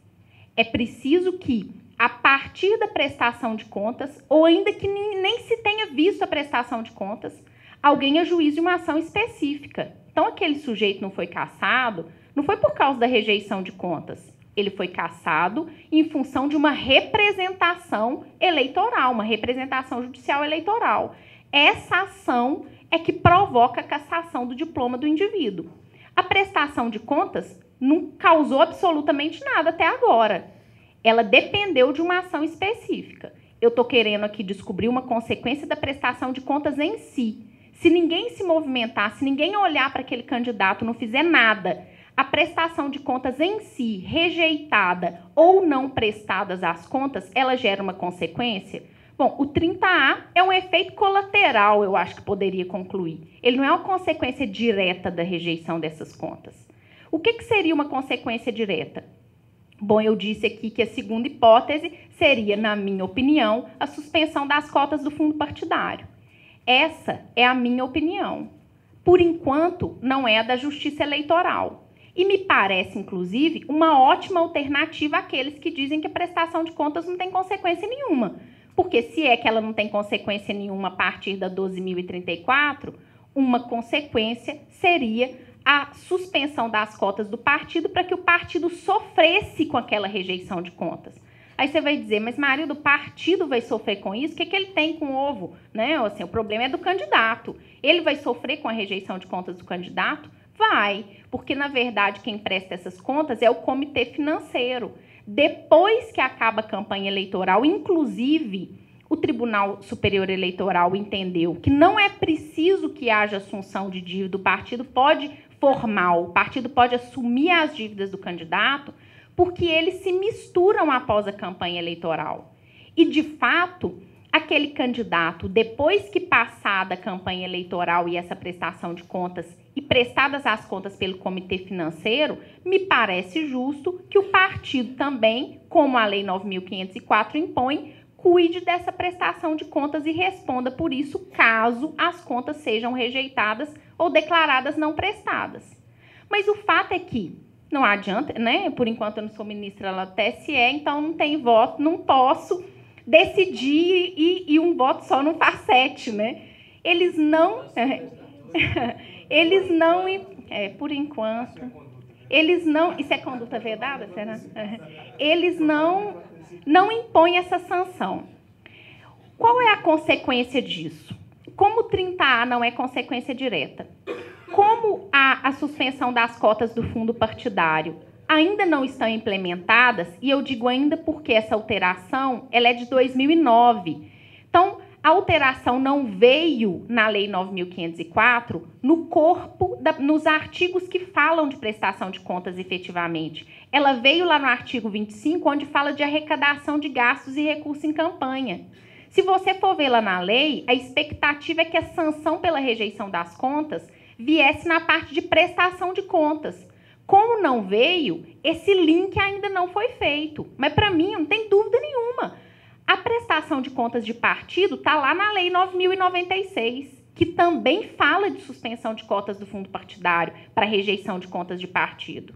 É preciso que, a partir da prestação de contas, ou ainda que nem se tenha visto a prestação de contas, alguém ajuize uma ação específica. Então, aquele sujeito não foi cassado, não foi por causa da rejeição de contas. Ele foi cassado em função de uma representação eleitoral, uma representação judicial eleitoral. Essa ação é que provoca a cassação do diploma do indivíduo. A prestação de contas não causou absolutamente nada até agora. Ela dependeu de uma ação específica. Eu estou querendo aqui descobrir uma consequência da prestação de contas em si. Se ninguém se movimentar, se ninguém olhar para aquele candidato, não fizer nada, a prestação de contas em si, rejeitada ou não prestadas as contas, ela gera uma consequência? Bom, o 30A é um efeito colateral, eu acho que poderia concluir. Ele não é uma consequência direta da rejeição dessas contas. O que seria uma consequência direta? Bom, eu disse aqui que a segunda hipótese seria, na minha opinião, a suspensão das cotas do fundo partidário. Essa é a minha opinião. Por enquanto, não é a da Justiça Eleitoral. E me parece, inclusive, uma ótima alternativa àqueles que dizem que a prestação de contas não tem consequência nenhuma. Porque se é que ela não tem consequência nenhuma a partir da 12.034, uma consequência seria a suspensão das cotas do partido para que o partido sofresse com aquela rejeição de contas. Aí você vai dizer, mas Marilda, o partido vai sofrer com isso? O que ele tem com o ovo? Né? Assim, o problema é do candidato. Ele vai sofrer com a rejeição de contas do candidato? Vai, porque, na verdade, quem presta essas contas é o comitê financeiro. Depois que acaba a campanha eleitoral, inclusive, o Tribunal Superior Eleitoral entendeu que não é preciso que haja assunção de dívida, o partido pode o partido pode assumir as dívidas do candidato, porque eles se misturam após a campanha eleitoral. E, de fato, aquele candidato, depois que passada a campanha eleitoral e essa prestação de contas e prestadas as contas pelo comitê financeiro, me parece justo que o partido também, como a Lei 9.504 impõe, cuide dessa prestação de contas e responda por isso, caso as contas sejam rejeitadas ou declaradas não prestadas. Mas o fato é que não adianta, né? Por enquanto eu não sou ministra lá do TSE, então não tem voto, não posso decidir e um voto só não faz 7, né? Eles não, por enquanto, eles não, isso é conduta vedada, será? Eles não impõem essa sanção. Qual é a consequência disso? Como o 30A não é consequência direta, como a suspensão das cotas do fundo partidário ainda não estão implementadas, e eu digo ainda porque essa alteração ela é de 2009. Então, a alteração não veio na Lei 9.504 no corpo, nos artigos que falam de prestação de contas efetivamente. Ela veio lá no artigo 25, onde fala de arrecadação de gastos e recursos em campanha. Se você for ver lá na lei, a expectativa é que a sanção pela rejeição das contas viesse na parte de prestação de contas. Como não veio, esse link ainda não foi feito. Mas, para mim, não tem dúvida nenhuma. A prestação de contas de partido está lá na Lei 9.096, que também fala de suspensão de cotas do fundo partidário para rejeição de contas de partido.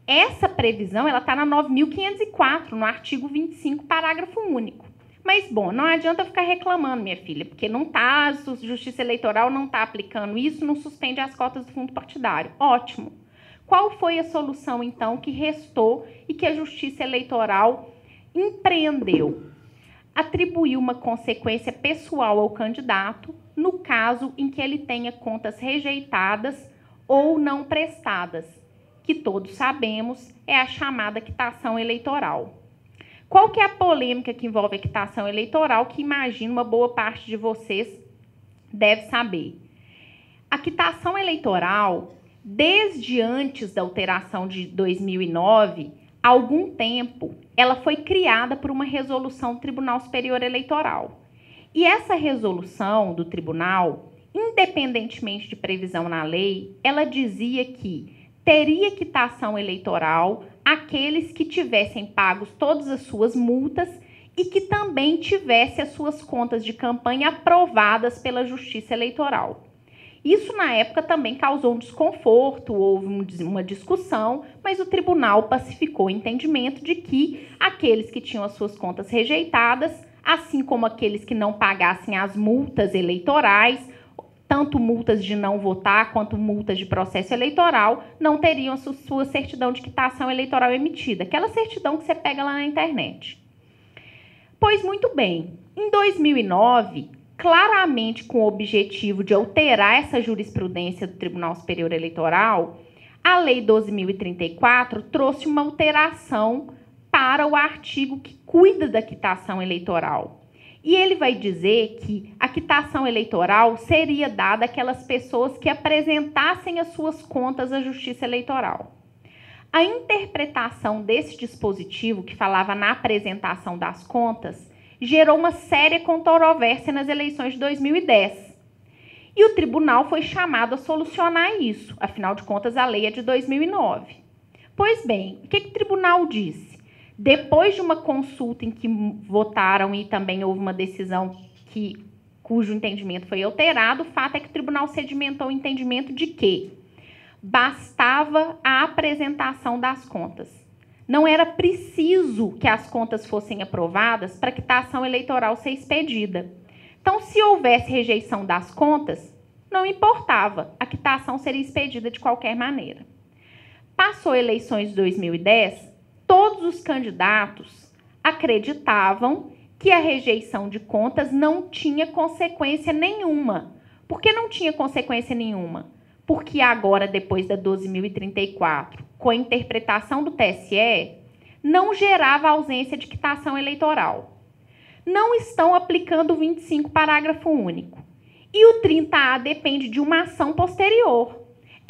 Essa previsão está na 9.504, no artigo 25, parágrafo único. Mas, bom, não adianta eu ficar reclamando, minha filha, porque não tá, a Justiça Eleitoral não está aplicando isso, não suspende as cotas do fundo partidário. Ótimo. Qual foi a solução, então, que restou e que a Justiça Eleitoral empreendeu? Atribuir uma consequência pessoal ao candidato no caso em que ele tenha contas rejeitadas ou não prestadas, que todos sabemos é a chamada quitação eleitoral. Qual que é a polêmica que envolve a quitação eleitoral, que imagino uma boa parte de vocês deve saber? A quitação eleitoral, desde antes da alteração de 2009, há algum tempo, ela foi criada por uma resolução do Tribunal Superior Eleitoral. E essa resolução do tribunal, independentemente de previsão na lei, ela dizia que teria quitação eleitoral aqueles que tivessem pagos todas as suas multas e que também tivessem as suas contas de campanha aprovadas pela Justiça Eleitoral. Isso, na época, também causou um desconforto, houve uma discussão, mas o tribunal pacificou o entendimento de que aqueles que tinham as suas contas rejeitadas, assim como aqueles que não pagassem as multas eleitorais, tanto multas de não votar quanto multas de processo eleitoral, não teriam a sua certidão de quitação eleitoral emitida, aquela certidão que você pega lá na internet. Pois muito bem, em 2009, claramente com o objetivo de alterar essa jurisprudência do Tribunal Superior Eleitoral, a Lei 12.034 trouxe uma alteração para o artigo que cuida da quitação eleitoral. E ele vai dizer que a quitação eleitoral seria dada àquelas pessoas que apresentassem as suas contas à Justiça Eleitoral. A interpretação desse dispositivo, que falava na apresentação das contas, gerou uma séria controvérsia nas eleições de 2010. E o tribunal foi chamado a solucionar isso, afinal de contas a lei é de 2009. Pois bem, o que o tribunal disse? Depois de uma consulta em que votaram e também houve uma decisão cujo entendimento foi alterado, o fato é que o tribunal sedimentou o entendimento de que bastava a apresentação das contas. Não era preciso que as contas fossem aprovadas para a quitação eleitoral ser expedida. Então, se houvesse rejeição das contas, não importava, a quitação seria expedida de qualquer maneira. Passou a eleições de 2010, todos os candidatos acreditavam que a rejeição de contas não tinha consequência nenhuma. Por que não tinha consequência nenhuma? Porque agora, depois da 12.034, com a interpretação do TSE, não gerava ausência de quitação eleitoral. Não estão aplicando o 25, parágrafo único. E o 30A depende de uma ação posterior.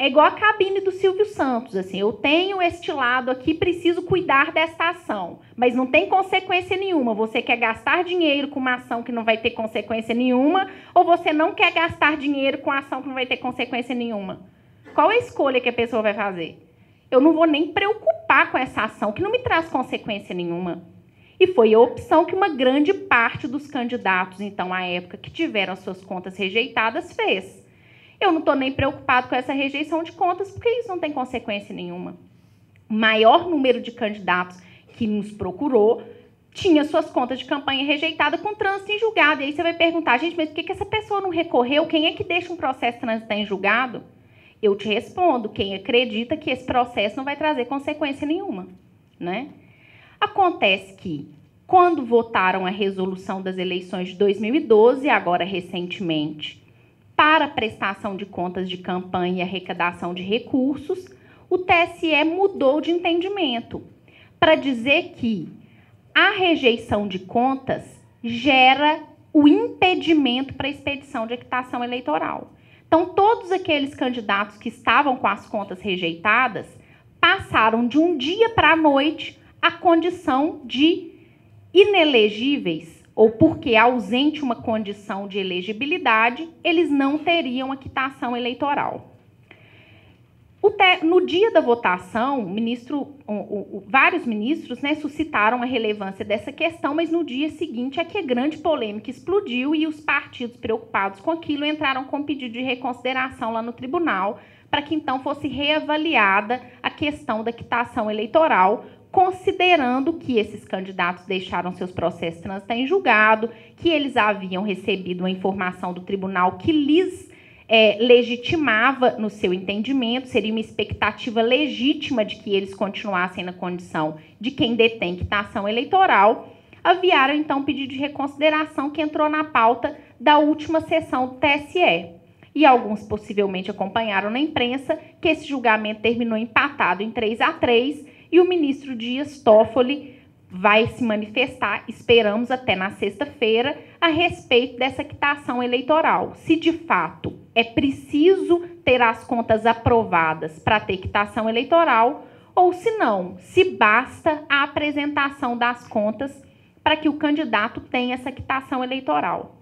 É igual a cabine do Silvio Santos, assim, eu tenho este lado aqui, preciso cuidar desta ação, mas não tem consequência nenhuma. Você quer gastar dinheiro com uma ação que não vai ter consequência nenhuma, ou você não quer gastar dinheiro com uma ação que não vai ter consequência nenhuma? Qual é a escolha que a pessoa vai fazer? Eu não vou nem preocupar com essa ação, que não me traz consequência nenhuma. E foi a opção que uma grande parte dos candidatos, então, à época, que tiveram suas contas rejeitadas, fez. Eu não estou nem preocupado com essa rejeição de contas, porque isso não tem consequência nenhuma. O maior número de candidatos que nos procurou tinha suas contas de campanha rejeitadas com trânsito em julgado. E aí você vai perguntar, gente, mas por que essa pessoa não recorreu? Quem é que deixa um processo transitar em julgado? Eu te respondo, quem acredita que esse processo não vai trazer consequência nenhuma, né? Acontece que, quando votaram a resolução das eleições de 2012, agora recentemente, para a prestação de contas de campanha e arrecadação de recursos, o TSE mudou de entendimento para dizer que a rejeição de contas gera o impedimento para a expedição de quitação eleitoral. Então, todos aqueles candidatos que estavam com as contas rejeitadas passaram de um dia para a noite a condição de inelegíveis, ou porque ausente uma condição de elegibilidade, eles não teriam a quitação eleitoral. No dia da votação, vários ministros, né, suscitaram a relevância dessa questão, mas no dia seguinte é que a grande polêmica explodiu e os partidos preocupados com aquilo entraram com pedido de reconsideração lá no tribunal para que então fosse reavaliada a questão da quitação eleitoral, considerando que esses candidatos deixaram seus processos transitar em julgado, que eles haviam recebido uma informação do tribunal que lhes legitimava no seu entendimento, seria uma expectativa legítima de que eles continuassem na condição de quem detém quitação eleitoral, aviaram então um pedido de reconsideração que entrou na pauta da última sessão do TSE. E alguns possivelmente acompanharam na imprensa que esse julgamento terminou empatado em 3-3 e o ministro Dias Toffoli vai se manifestar, esperamos até na sexta-feira, a respeito dessa quitação eleitoral. Se de fato é preciso ter as contas aprovadas para ter quitação eleitoral, ou se não, se basta a apresentação das contas para que o candidato tenha essa quitação eleitoral.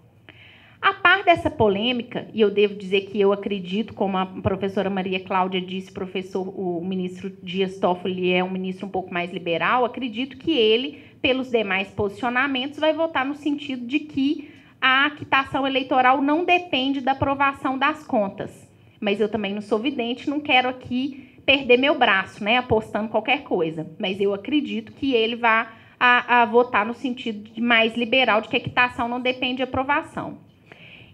A par dessa polêmica, e eu devo dizer que eu acredito, como a professora Maria Cláudia disse, o ministro Dias Toffoli é um ministro um pouco mais liberal, acredito que ele, pelos demais posicionamentos, vai votar no sentido de que a quitação eleitoral não depende da aprovação das contas. Mas eu também não sou vidente, não quero aqui perder meu braço, né, apostando qualquer coisa. Mas eu acredito que ele vai votar no sentido mais liberal, de que a quitação não depende de aprovação.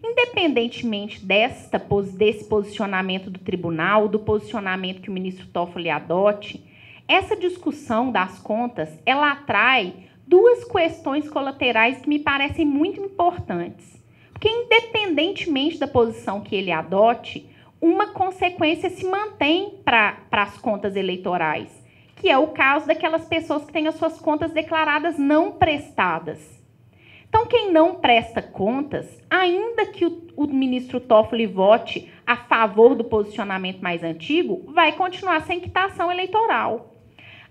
Independentemente desse posicionamento do tribunal, do posicionamento que o ministro Toffoli adote, essa discussão das contas, ela atrai duas questões colaterais que me parecem muito importantes. Porque, independentemente da posição que ele adote, uma consequência se mantém para as contas eleitorais, que é o caso daquelas pessoas que têm as suas contas declaradas não prestadas. Então, quem não presta contas, ainda que o ministro Toffoli vote a favor do posicionamento mais antigo, vai continuar sem quitação eleitoral.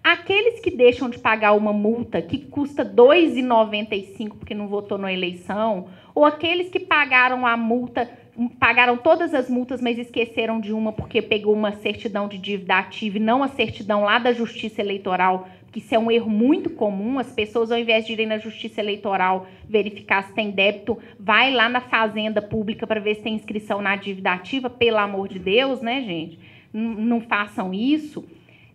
Aqueles que deixam de pagar uma multa que custa R$ 2,95 porque não votou na eleição, ou aqueles que pagaram a multa, pagaram todas as multas, mas esqueceram de uma porque pegou uma certidão de dívida ativa e não a certidão lá da Justiça Eleitoral, que isso é um erro muito comum. As pessoas, ao invés de irem na Justiça Eleitoral verificar se tem débito, vai lá na Fazenda Pública para ver se tem inscrição na dívida ativa. Pelo amor de Deus, né, gente? Não façam isso.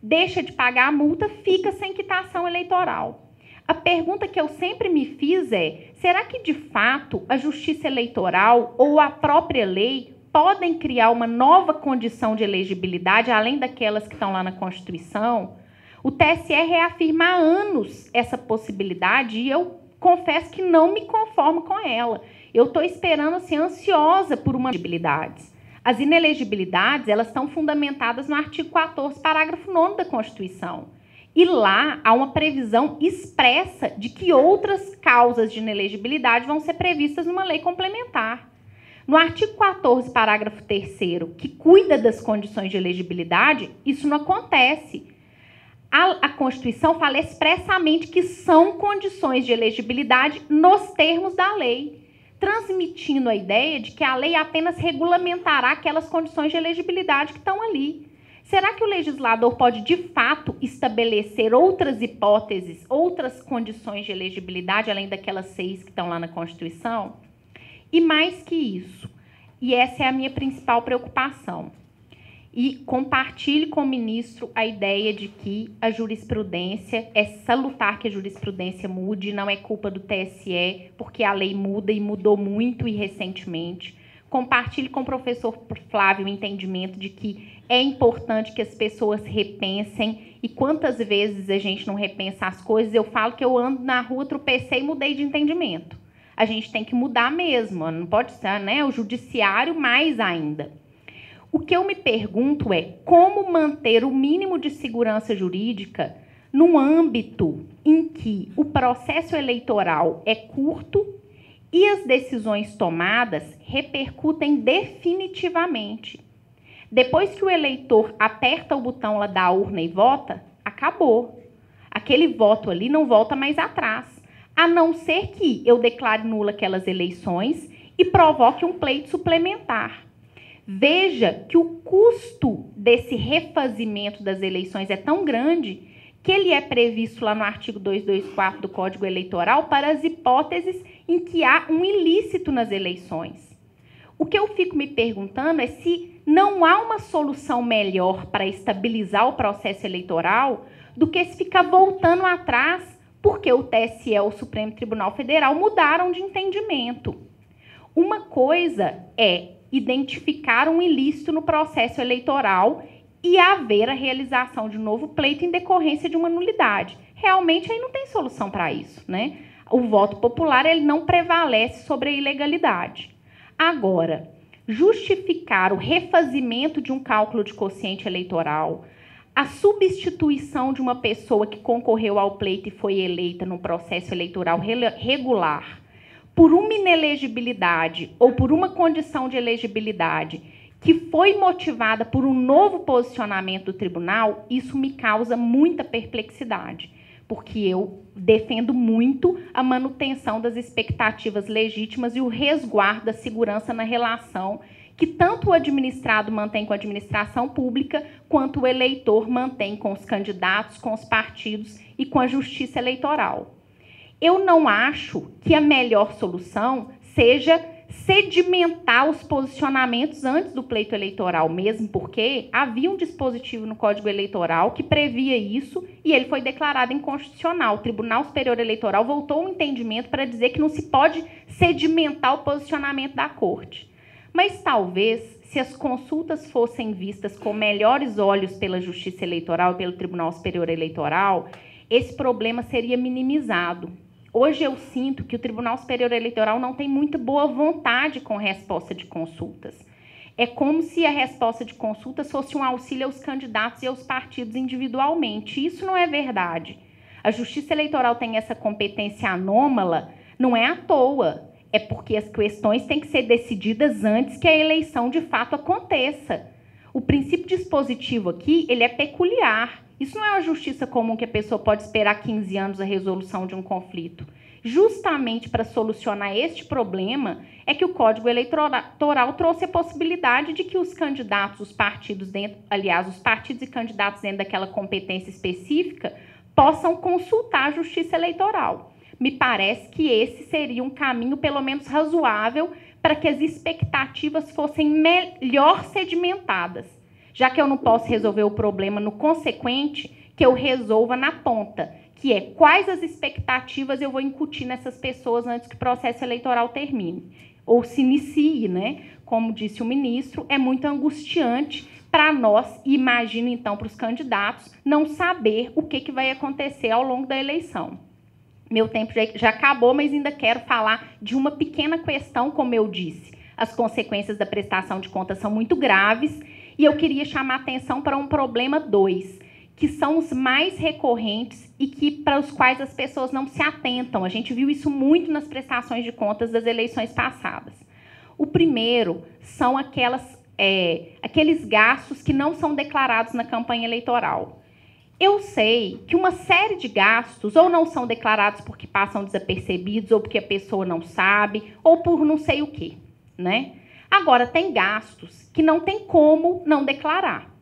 Deixa de pagar a multa, fica sem quitação eleitoral. A pergunta que eu sempre me fiz é, será que, de fato, a Justiça Eleitoral ou a própria lei podem criar uma nova condição de elegibilidade, além daquelas que estão lá na Constituição? O TSE reafirma há anos essa possibilidade e eu confesso que não me conformo com ela. Eu estou esperando, assim, ansiosa por uma elegibilidade. As inelegibilidades, elas estão fundamentadas no artigo 14, parágrafo 9º da Constituição. E lá há uma previsão expressa de que outras causas de inelegibilidade vão ser previstas numa lei complementar. No artigo 14, parágrafo 3º, que cuida das condições de elegibilidade, isso não acontece. A Constituição fala expressamente que são condições de elegibilidade nos termos da lei, transmitindo a ideia de que a lei apenas regulamentará aquelas condições de elegibilidade que estão ali. Será que o legislador pode, de fato, estabelecer outras hipóteses, outras condições de elegibilidade, além daquelas 6 que estão lá na Constituição? E mais que isso, e essa é a minha principal preocupação, e compartilhe com o ministro a ideia de que a jurisprudência, é salutar que a jurisprudência mude, não é culpa do TSE, porque a lei muda e mudou muito e recentemente. Compartilhe com o professor Flávio o entendimento de que é importante que as pessoas repensem, e quantas vezes a gente não repensa as coisas. Eu falo que eu ando na rua, tropecei e mudei de entendimento. A gente tem que mudar mesmo, não pode ser, né, o judiciário mais ainda. O que eu me pergunto é como manter o mínimo de segurança jurídica num âmbito em que o processo eleitoral é curto e as decisões tomadas repercutem definitivamente. Depois que o eleitor aperta o botão lá da urna e vota, acabou. Aquele voto ali não volta mais atrás, a não ser que eu declare nula aquelas eleições e provoque um pleito suplementar. Veja que o custo desse refazimento das eleições é tão grande que ele é previsto lá no artigo 224 do Código Eleitoral para as hipóteses em que há um ilícito nas eleições. O que eu fico me perguntando é se não há uma solução melhor para estabilizar o processo eleitoral do que se ficar voltando atrás porque o TSE e o Supremo Tribunal Federal mudaram de entendimento. Uma coisa é identificar um ilícito no processo eleitoral e haver a realização de um novo pleito em decorrência de uma nulidade. Realmente, aí não tem solução para isso, né? O voto popular ele não prevalece sobre a ilegalidade. Agora, justificar o refazimento de um cálculo de quociente eleitoral, a substituição de uma pessoa que concorreu ao pleito e foi eleita no processo eleitoral regular por uma inelegibilidade ou por uma condição de elegibilidade que foi motivada por um novo posicionamento do tribunal, isso me causa muita perplexidade, porque eu defendo muito a manutenção das expectativas legítimas e o resguardo da segurança na relação que tanto o administrado mantém com a administração pública, quanto o eleitor mantém com os candidatos, com os partidos e com a justiça eleitoral. Eu não acho que a melhor solução seja sedimentar os posicionamentos antes do pleito eleitoral, mesmo porque havia um dispositivo no Código Eleitoral que previa isso e ele foi declarado inconstitucional. O Tribunal Superior Eleitoral voltou ao entendimento para dizer que não se pode sedimentar o posicionamento da Corte. Mas talvez, se as consultas fossem vistas com melhores olhos pela Justiça Eleitoral e pelo Tribunal Superior Eleitoral, esse problema seria minimizado. Hoje eu sinto que o Tribunal Superior Eleitoral não tem muita boa vontade com resposta de consultas. É como se a resposta de consultas fosse um auxílio aos candidatos e aos partidos individualmente. Isso não é verdade. A Justiça Eleitoral tem essa competência anômala, não é à toa. É porque as questões têm que ser decididas antes que a eleição de fato aconteça. O princípio dispositivo aqui, ele é peculiar. Isso não é uma justiça comum que a pessoa pode esperar 15 anos a resolução de um conflito. Justamente para solucionar este problema é que o Código Eleitoral trouxe a possibilidade de que os candidatos, os partidos os partidos e candidatos dentro daquela competência específica possam consultar a Justiça Eleitoral. Me parece que esse seria um caminho, pelo menos razoável, para que as expectativas fossem melhor sedimentadas. Já que eu não posso resolver o problema no consequente, que eu resolva na ponta, que é quais as expectativas eu vou incutir nessas pessoas antes que o processo eleitoral termine, ou se inicie, né? Como disse o ministro, é muito angustiante para nós, e imagino então para os candidatos, não saber o que vai acontecer ao longo da eleição. Meu tempo já acabou, mas ainda quero falar de uma pequena questão, como eu disse. As consequências da prestação de contas são muito graves, e eu queria chamar a atenção para um problema 2, que são os mais recorrentes e que, para os quais as pessoas não se atentam. A gente viu isso muito nas prestações de contas das eleições passadas. O primeiro são aqueles gastos que não são declarados na campanha eleitoral. Eu sei que uma série de gastos ou não são declarados porque passam desapercebidos, ou porque a pessoa não sabe, ou por não sei o quê, né? Agora, tem gastos que não tem como não declarar.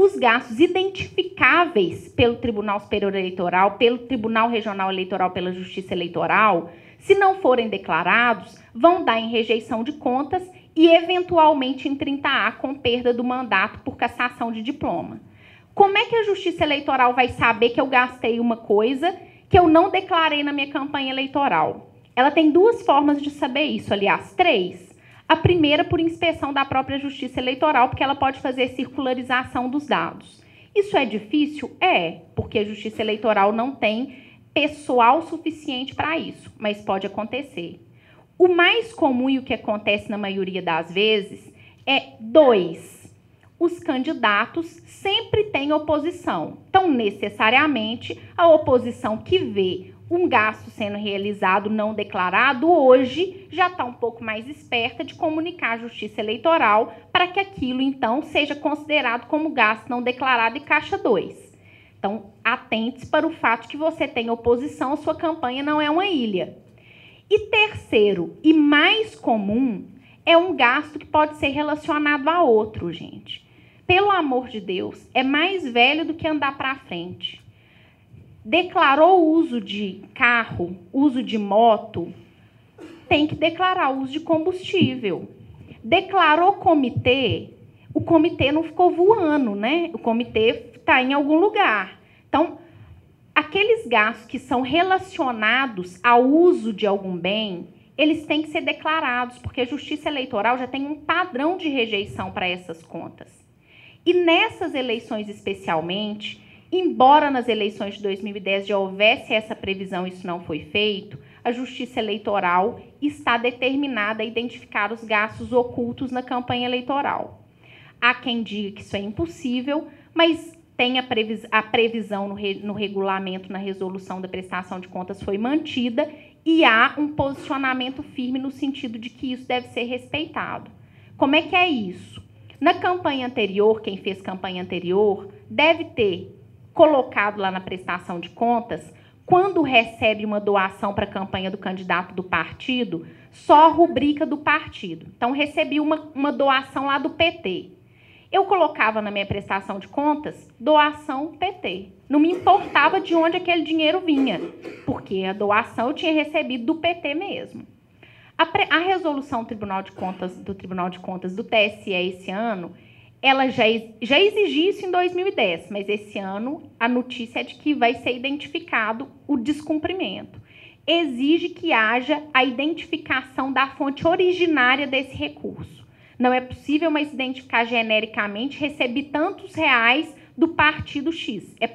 os gastos identificáveis pelo Tribunal Superior Eleitoral, pelo Tribunal Regional Eleitoral, pela Justiça Eleitoral, se não forem declarados, vão dar em rejeição de contas e, eventualmente, em 30A, com perda do mandato por cassação de diploma. Como é que a Justiça Eleitoral vai saber que eu gastei uma coisa que eu não declarei na minha campanha eleitoral? Ela tem duas formas de saber isso, aliás, três. A primeira, por inspeção da própria Justiça Eleitoral, porque ela pode fazer circularização dos dados. Isso é difícil? É, porque a Justiça Eleitoral não tem pessoal suficiente para isso, mas pode acontecer. O mais comum e o que acontece na maioria das vezes é 2. Os candidatos sempre têm oposição. Então, necessariamente, a oposição que vê um gasto sendo realizado não declarado, hoje já está um pouco mais esperta de comunicar à Justiça Eleitoral para que aquilo, então, seja considerado como gasto não declarado e caixa 2. Então, atente-se para o fato de que você tem oposição, a sua campanha não é uma ilha. E terceiro, e mais comum, é um gasto que pode ser relacionado a outro, gente. Pelo amor de Deus, é mais velho do que andar para frente. Declarou o uso de carro, uso de moto, tem que declarar o uso de combustível. Declarou comitê, o comitê não ficou voando, né? O comitê está em algum lugar. Então, aqueles gastos que são relacionados ao uso de algum bem, eles têm que ser declarados, porque a Justiça Eleitoral já tem um padrão de rejeição para essas contas. E nessas eleições especialmente, embora nas eleições de 2010 já houvesse essa previsão e isso não foi feito, a Justiça Eleitoral está determinada a identificar os gastos ocultos na campanha eleitoral. Há quem diga que isso é impossível, mas tem a previsão no regulamento, na resolução da prestação de contas foi mantida e há um posicionamento firme no sentido de que isso deve ser respeitado. Como é que é isso? Na campanha anterior, quem fez campanha anterior deve ter colocado lá na prestação de contas, quando recebe uma doação para a campanha do candidato do partido, só a rubrica do partido. Então, recebi uma doação lá do PT. Eu colocava na minha prestação de contas, doação PT. Não me importava de onde aquele dinheiro vinha, porque a doação eu tinha recebido do PT mesmo. A resolução do Tribunal de Contas do TSE esse ano, ela já exigia isso em 2010, mas esse ano a notícia é de que vai ser identificado o descumprimento. Exige que haja a identificação da fonte originária desse recurso. Não é possível mais identificar genericamente, recebi tantos reais do partido X. É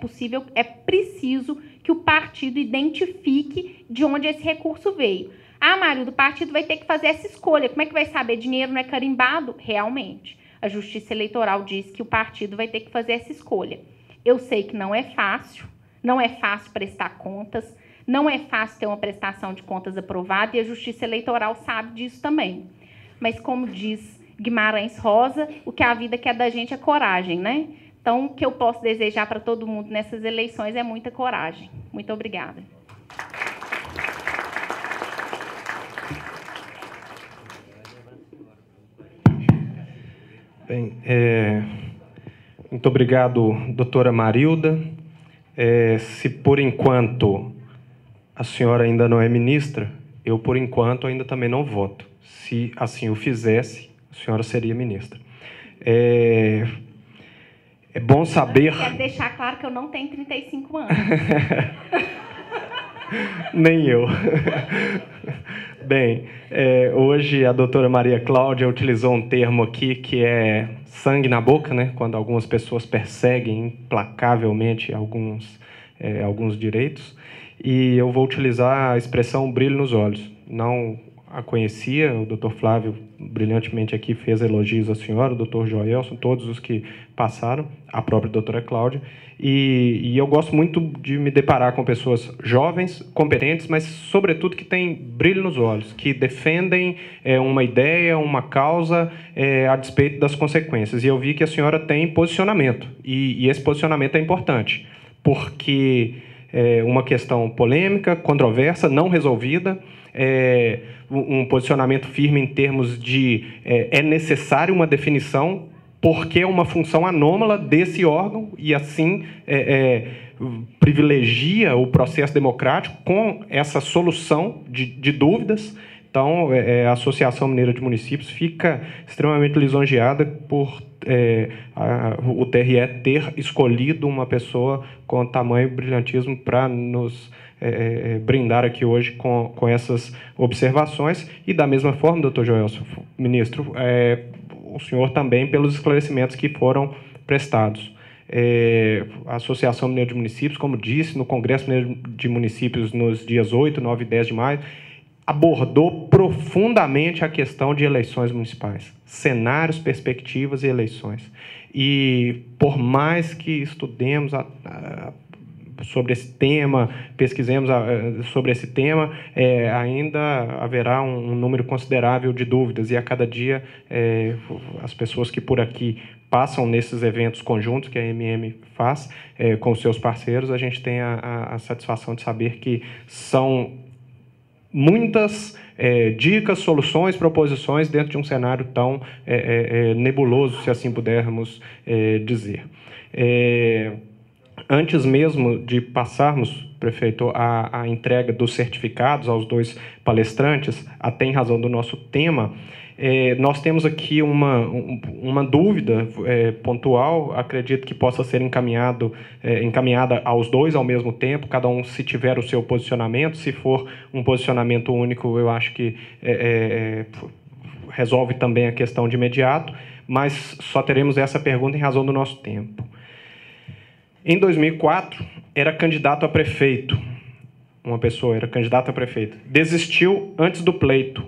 preciso que o partido identifique de onde esse recurso veio. Ah, Mário, do partido vai ter que fazer essa escolha. Como é que vai saber? Dinheiro não é carimbado? Realmente. A Justiça Eleitoral diz que o partido vai ter que fazer essa escolha. Eu sei que não é fácil prestar contas, não é fácil ter uma prestação de contas aprovada e a Justiça Eleitoral sabe disso também. Mas, como diz Guimarães Rosa, o que a vida quer da gente é coragem, né? Então, o que eu posso desejar para todo mundo nessas eleições é muita coragem. Muito obrigada. Bem, muito obrigado, doutora Marilda. Se por enquanto a senhora ainda não é ministra, eu por enquanto ainda também não voto. Se assim o fizesse, a senhora seria ministra. É bom saber... Eu quero deixar claro que eu não tenho 35 anos. Nem eu. Bem, hoje a doutora Maria Cláudia utilizou um termo aqui que é sangue na boca, né? Quando algumas pessoas perseguem implacavelmente alguns direitos. E eu vou utilizar a expressão brilho nos olhos. Não a conhecia, o doutor Flávio brilhantemente aqui fez elogios à senhora, o doutor Joelson, todos os que passaram, a própria doutora Cláudia, e eu gosto muito de me deparar com pessoas jovens, competentes, mas sobretudo que têm brilho nos olhos, que defendem uma ideia, uma causa a despeito das consequências, e eu vi que a senhora tem posicionamento, e esse posicionamento é importante, porque é uma questão polêmica, controversa, não resolvida, um posicionamento firme em termos de é necessário uma definição porque é uma função anômala desse órgão e, assim, privilegia o processo democrático com essa solução de dúvidas. Então, a Associação Mineira de Municípios fica extremamente lisonjeada por o TRE ter escolhido uma pessoa com tamanho brilhantismo para nos brindar aqui hoje com essas observações. E, da mesma forma, doutor Joelson, ministro, o senhor também pelos esclarecimentos que foram prestados. A Associação Mineira de Municípios, como disse, no Congresso Mineiro de Municípios, nos dias 8, 9 e 10 de maio, abordou profundamente a questão de eleições municipais, cenários, perspectivas e eleições. E, por mais que estudemos sobre esse tema, pesquisemos sobre esse tema, ainda haverá um número considerável de dúvidas, e a cada dia as pessoas que por aqui passam nesses eventos conjuntos que a MM faz com os seus parceiros, a gente tem a satisfação de saber que são muitas dicas, soluções, proposições dentro de um cenário tão nebuloso, se assim pudermos dizer. Antes mesmo de passarmos, prefeito, a entrega dos certificados aos dois palestrantes, até em razão do nosso tema, nós temos aqui uma dúvida pontual, acredito que possa ser encaminhada aos dois ao mesmo tempo, cada um se tiver o seu posicionamento. Se for um posicionamento único, eu acho que resolve também a questão de imediato, mas só teremos essa pergunta em razão do nosso tempo. Em 2004, era candidato a prefeito, uma pessoa era candidata a prefeito, desistiu antes do pleito,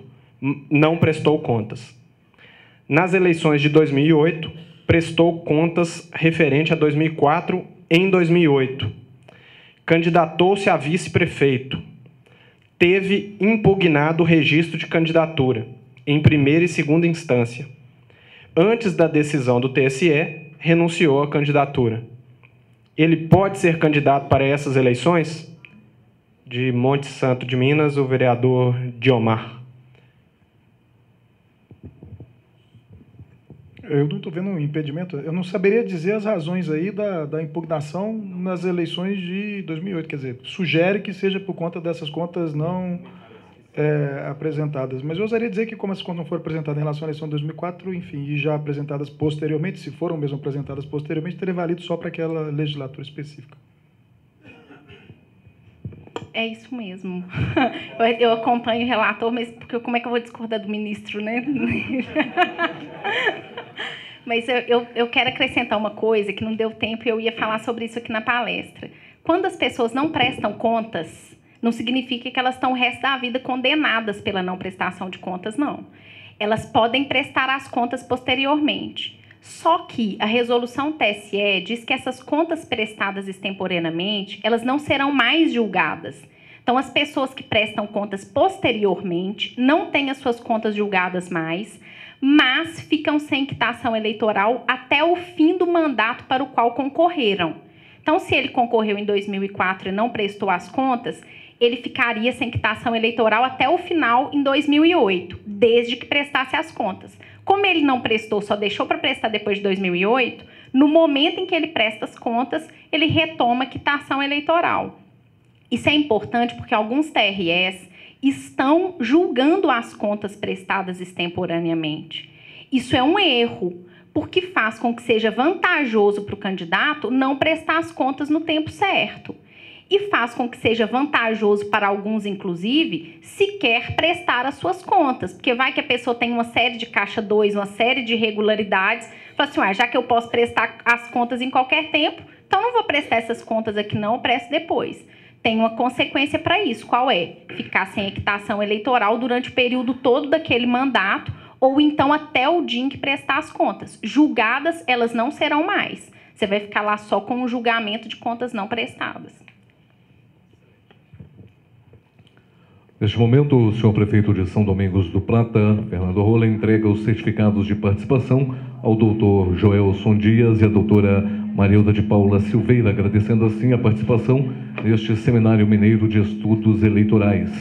não prestou contas. Nas eleições de 2008, prestou contas referente a 2004 em 2008. Candidatou-se a vice-prefeito. Teve impugnado o registro de candidatura, em primeira e segunda instância. Antes da decisão do TSE, renunciou à candidatura. Ele pode ser candidato para essas eleições? De Monte Santo de Minas, o vereador Diomar. Eu não estou vendo um impedimento. Eu não saberia dizer as razões aí da impugnação nas eleições de 2008. Quer dizer, sugere que seja por conta dessas contas não apresentadas. Mas eu ousaria dizer que, como essas contas não foram apresentadas em relação à eleição de 2004, enfim, e já apresentadas posteriormente, se foram mesmo apresentadas posteriormente, teria valido só para aquela legislatura específica. É isso mesmo. Eu acompanho o relator, mas porque como é que eu vou discordar do ministro, né? Mas eu quero acrescentar uma coisa que não deu tempo e eu ia falar sobre isso aqui na palestra. Quando as pessoas não prestam contas, não significa que elas estão o resto da vida condenadas pela não prestação de contas, não. Elas podem prestar as contas posteriormente. Só que a resolução TSE diz que essas contas prestadas extemporaneamente, elas não serão mais julgadas. Então, as pessoas que prestam contas posteriormente não têm as suas contas julgadas mais, mas ficam sem quitação eleitoral até o fim do mandato para o qual concorreram. Então, se ele concorreu em 2004 e não prestou as contas, ele ficaria sem quitação eleitoral até o final em 2008, desde que prestasse as contas. Como ele não prestou, só deixou para prestar depois de 2008, no momento em que ele presta as contas, ele retoma a quitação eleitoral. Isso é importante porque alguns TREs estão julgando as contas prestadas extemporaneamente. Isso é um erro, porque faz com que seja vantajoso para o candidato não prestar as contas no tempo certo. E faz com que seja vantajoso para alguns, inclusive, sequer prestar as suas contas. Porque vai que a pessoa tem uma série de caixa 2, uma série de irregularidades, fala assim, já que eu posso prestar as contas em qualquer tempo, então não vou prestar essas contas aqui não, eu presto depois. Tem uma consequência para isso, qual é? Ficar sem equitação eleitoral durante o período todo daquele mandato, ou então até o dia em que prestar as contas. Julgadas, elas não serão mais. Você vai ficar lá só com o julgamento de contas não prestadas. Neste momento, o senhor prefeito de São Domingos do Plata, Fernando Rola, entrega os certificados de participação ao doutor Joelson Dias e à doutora Marilda de Paula Silveira, agradecendo assim a participação neste Seminário Mineiro de Estudos Eleitorais.